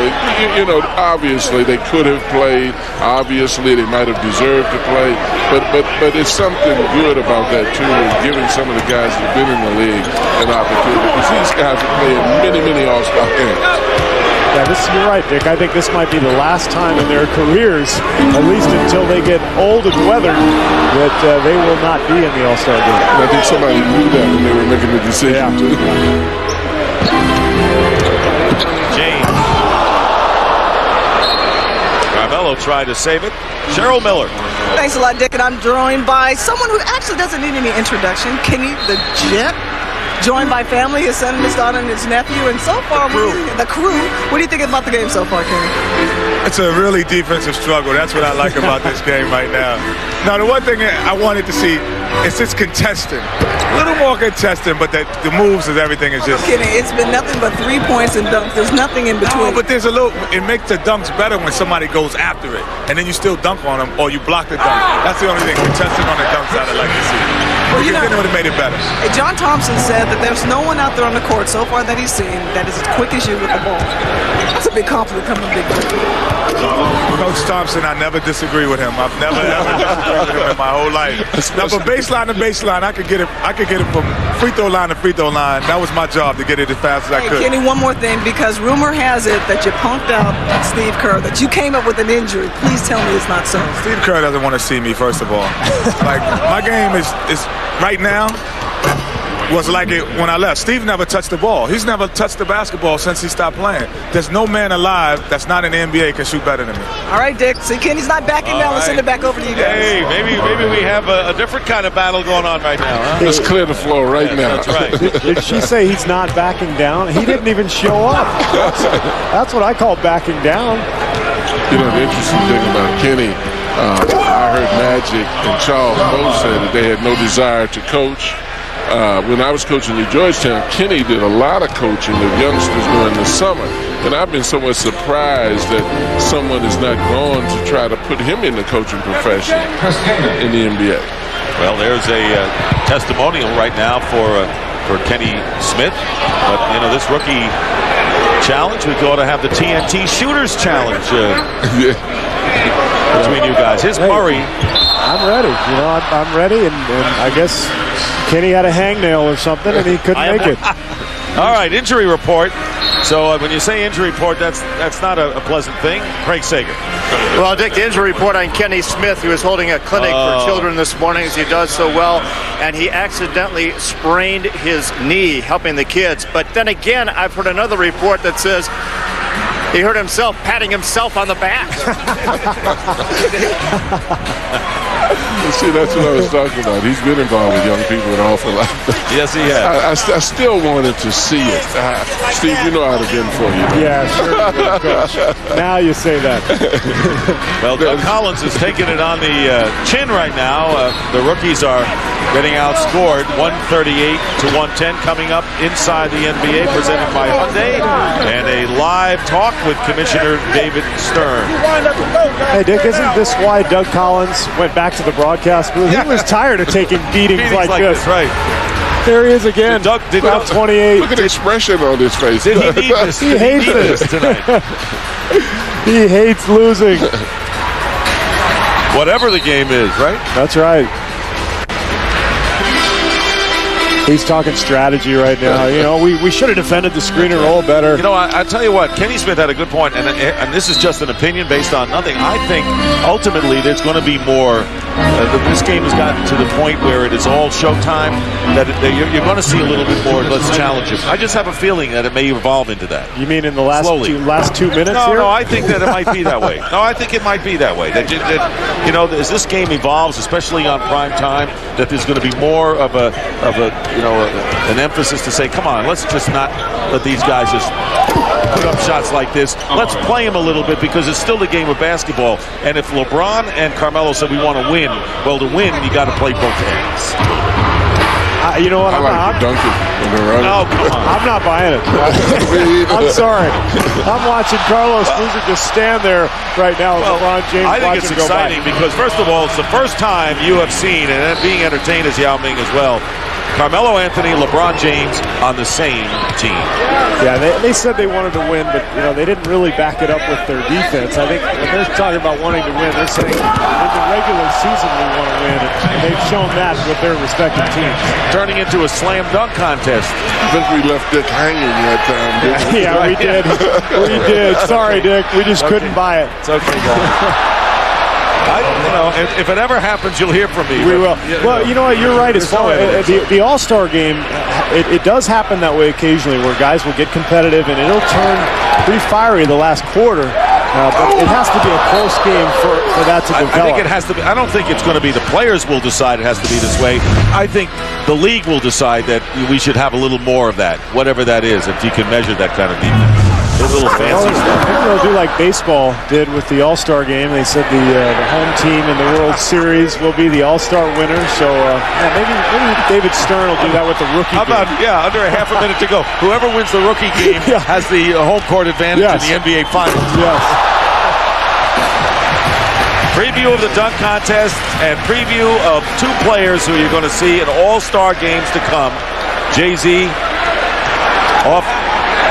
You know, obviously they could have played. Obviously they might have deserved to play. But it's something good about that too, is giving some of the guys that have been in the league an opportunity, because these guys are playing many All-Star games. Yeah, you're right, Dick. I think this might be the last time in their careers, at least until they get old and weathered, that they will not be in the All-Star game. And I think somebody knew that when they were making the decision, too. James. Carmelo tried to save it. Cheryl Miller. Thanks a lot, Dick. And I'm joined by someone who actually doesn't need any introduction, Kenny the Jet. Joined by family, his son, his daughter, and his nephew. And so far, the crew. What do you think about the game so far, Kenny? It's a really defensive struggle. That's what I like about this game right now. Now, the one thing I wanted to see is it's contesting. A little more contesting, but the moves and everything is just... Kenny, it's been nothing but 3 points and dunks. There's nothing in between. No, but there's a little... It makes the dunks better when somebody goes after it, and then you still dunk on them, or you block the dunk. That's the only thing. Contesting on the dunks I'd like to see. Well, you know, it would have made it better. John Thompson said that there's no one out there on the court so far that he's seen that is as quick as you with the ball. That's a big compliment coming from Big Coach. Coach Thompson, I never disagree with him. I've never ever disagreed with him in my whole life. Now, from baseline to baseline, I could get it from free throw line to free throw line. That was my job, to get it as fast as I could. Kenny, one more thing, because rumor has it that you punked out Steve Kerr, that you came up with an injury. Please tell me it's not so. Steve Kerr doesn't want to see me, first of all. Like, my game is right now was like it when I left. Steve never touched the ball. He's never touched the basketball since he stopped playing. There's no man alive that's not in the NBA can shoot better than me. All right, Dick. See, Kenny's not backing down. Let's send it back over to you guys. Hey, maybe we have a different kind of battle going on right now. Huh? Let's clear the floor right now. That's right. Did she say he's not backing down? He didn't even show up. That's what I call backing down. You know, the interesting thing about Kenny, I heard Magic and Charles both say that they had no desire to coach. When I was coaching at Georgetown, Kenny did a lot of coaching of youngsters during the summer. And I've been somewhat surprised that someone is not going to try to put him in the coaching profession in the NBA. Well, there's a testimonial right now for Kenny Smith. But, you know, this rookie challenge, we go to have the TNT Shooters Challenge. between you guys. Here's Murray. I'm ready. You know, I'm ready, and I guess Kenny had a hangnail or something, and he couldn't make it. All right, injury report. So when you say injury report, that's not a pleasant thing. Craig Sager. Well, Dick, the injury report on Kenny Smith, who was holding a clinic for children this morning, as he does so well, and he accidentally sprained his knee helping the kids. But then again, I've heard another report that says he hurt himself patting himself on the back. See, that's what I was talking about. He's been involved with young people an awful lot. Yes, he has. I still wanted to see it. Steve, you know I'd have been for you. Yeah, sure. Coach. Now you say that. Well, Doug Collins is taking it on the chin right now. The rookies are getting outscored 138 to 110. Coming up inside the NBA, presented by Hyundai, and a live talk with Commissioner David Stern. Hey, Dick, isn't this why Doug Collins went back to the broadcast booth? He was tired of taking beatings like this. Right. There he is again. Doug did 28. Look at the expression on his face. Did he need this? He hates this tonight. He hates losing. Whatever the game is, right? That's right. He's talking strategy right now. You know, we should have defended the screen and roll better. You know, I tell you what, Kenny Smith had a good point, and this is just an opinion based on nothing. I think ultimately there's going to be more. This game has gotten to the point where it is all showtime, that you're going to see a little bit more. Let's challenge him. I just have a feeling that it may evolve into that. You mean in the last two minutes? No, I think that it might be that way. No, I think it might be that way. That you know, as this game evolves, especially on prime time, that there's going to be more of a an emphasis to say, come on, let's just not let these guys just put up shots like this. Let's play them a little bit, because it's still the game of basketball. And if LeBron and Carmelo said we want to win, well, to win, you got to play both ends. You know what? I'm dunking. No, come on. I'm not buying it. I'm sorry. I'm watching Carlos Boozer just stand there right now with LeBron James. I think it's exciting because, first of all, it's the first time you have seen, and being entertained as Yao Ming as well, Carmelo Anthony, LeBron James on the same team. Yeah, they said they wanted to win, but you know they didn't really back it up with their defense. I think when they're talking about wanting to win, they're saying in the regular season we want to win, and they've shown that with their respective teams. Turning into a slam dunk contest. I think we left Dick hanging that time, didn't we? Yeah, we did. We did. Sorry, Dick. We just couldn't buy it. It's okay, guys. If it ever happens, you'll hear from me. We will. Well, you know what? You're right. As far as the All-Star game, it does happen that way occasionally, where guys will get competitive and it'll turn pretty fiery the last quarter. But it has to be a close game for that to develop. I think it has to be. I don't think it's going to be the players will decide it has to be this way. I think the league will decide that we should have a little more of that, whatever that is, if you can measure that kind of defense. A little fancy stuff. Maybe they'll do like baseball did with the All-Star game. They said the home team in the World Series will be the All-Star winner. So maybe David Stern will do that with the rookie game. How about, under a half a minute to go. Whoever wins the rookie game has the home court advantage in the NBA Finals. Yes. Preview of the dunk contest and preview of two players who you're going to see in All-Star games to come. Jay-Z off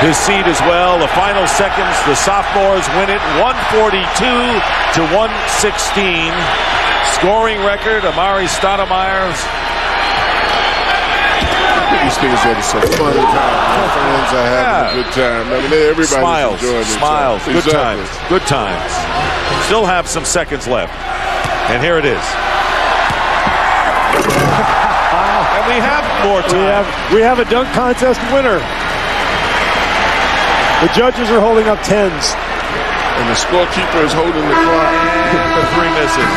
his seat as well. The final seconds, the sophomores win it 142 to 116. Scoring record, Amar'e Stoudemire. These things are so fun. Fans are having a good time. I mean, everybody's enjoying themselves. Smiles. Good times. Good times. Still have some seconds left. And here it is. And we have more time. We have a dunk contest winner. The judges are holding up 10s. And the scorekeeper is holding the clock. The 3 misses.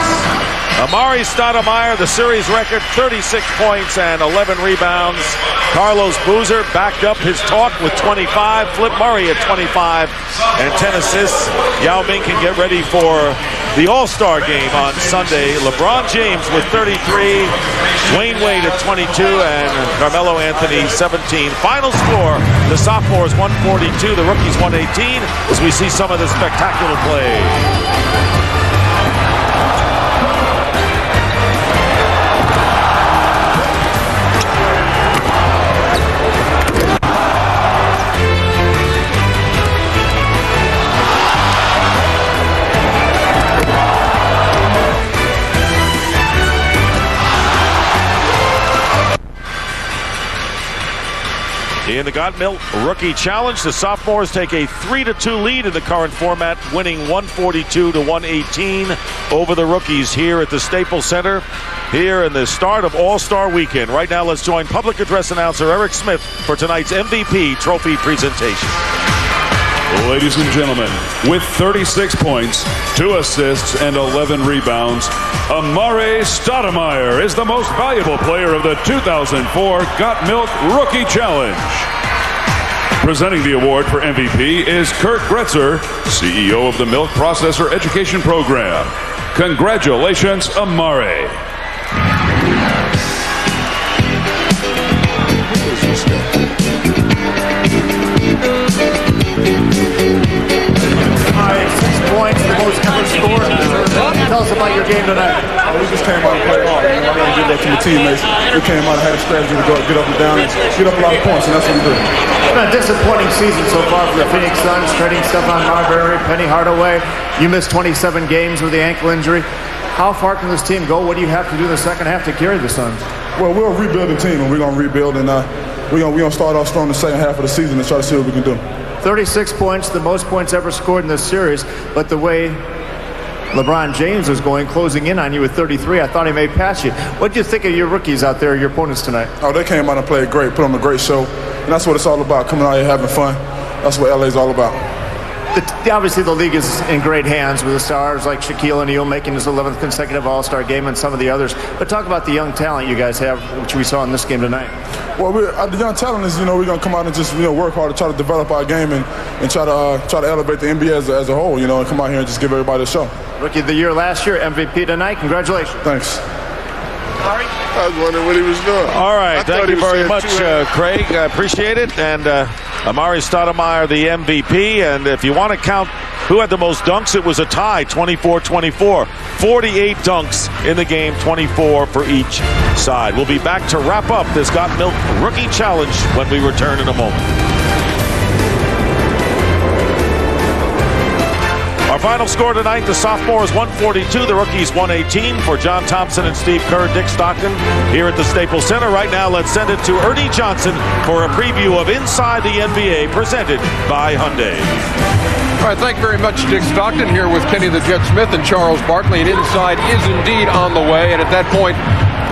Amar'e Stoudemire, the series record, 36 points and 11 rebounds. Carlos Boozer backed up his talk with 25. Flip Murray at 25 and 10 assists. Yao Ming can get ready for the All-Star game on Sunday. LeBron James with 33. Dwyane Wade at 22 and Carmelo Anthony 17. Final score, the sophomores 142, the rookies 118, as we see some of the spectacular play. In the Got Milk Rookie Challenge, the sophomores take a 3-2 lead in the current format, winning 142-118 over the rookies here at the Staples Center here in the start of All-Star Weekend. Right now, let's join public address announcer Eric Smith for tonight's MVP trophy presentation. Ladies and gentlemen, with 36 points, 2 assists, and 11 rebounds, Amar'e Stoudemire is the most valuable player of the 2004 Got Milk Rookie Challenge. Presenting the award for MVP is Kurt Gretzer, CEO of the Milk Processor Education Program. Congratulations, Amare. Points, the most ever scored. Tell us about your game tonight. We just came out and played hard. We didn't give up to the teammates. We came out and had a strategy to go get up and down and get up a lot of points, and that's what we did. It's been a disappointing season so far for the Phoenix Suns, trading Stephon Marbury, Penny Hardaway. You missed 27 games with the ankle injury. How far can this team go? What do you have to do in the second half to carry the Suns? Well, we're a rebuilding team, and we're going to rebuild, and we're going to start off strong the second half of the season and try to see what we can do. 36 points, the most points ever scored in this series, but the way LeBron James was going, closing in on you with 33, I thought he may pass you. What do you think of your rookies out there, your opponents tonight? Oh, they came out and played great, put on a great show, and that's what it's all about, coming out here having fun. That's what LA's all about. Obviously, the league is in great hands with the stars like Shaquille O'Neal making his 11th consecutive All-Star game and some of the others. But talk about the young talent you guys have, which we saw in this game tonight. Well, the young talent is, we're going to come out and just, work hard to try to develop our game and try to elevate the NBA as a whole, and come out here and just give everybody a show. Rookie of the year last year, MVP tonight. Congratulations. Thanks. I was wondering what he was doing. All right, thank you very much, Craig. I appreciate it. And Amar'e Stoudemire, the MVP. And if you want to count who had the most dunks, it was a tie, 24-24. 48 dunks in the game, 24 for each side. We'll be back to wrap up this Got Milk Rookie Challenge when we return in a moment. Our final score tonight, the sophomores 142, the rookies 118. For John Thompson and Steve Kerr, Dick Stockton here at the Staples Center. Right now, let's send it to Ernie Johnson for a preview of Inside the NBA, presented by Hyundai. All right, thank you very much, Dick Stockton, here with Kenny the Jet Smith and Charles Barkley. And Inside is indeed on the way. And at that point,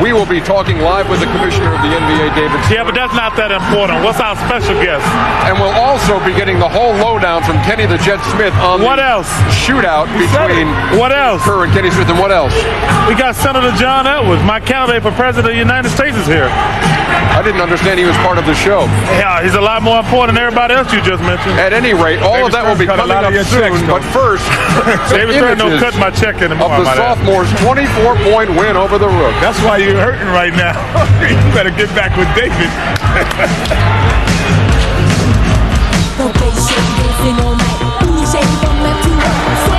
we will be talking live with the commissioner of the NBA, David Stern. Yeah, but that's not that important. What's our special guest? And we'll also be getting the whole lowdown from Kenny the Jet Smith on what else? Shootout between what else? Kerr and Kenny Smith. And what else? We got Senator John Edwards, my candidate for president of the United States, is here. I didn't understand he was part of the show. Yeah, he's a lot more important than everybody else you just mentioned. At any rate, all of that will be coming up soon. But first, David Stern don't cut my check anymore. Of the sophomores' 24-point win over the Rooks. That's why you're hurting right now. You better get back with David. The bass shake dancing all night. Booty shake from left to right.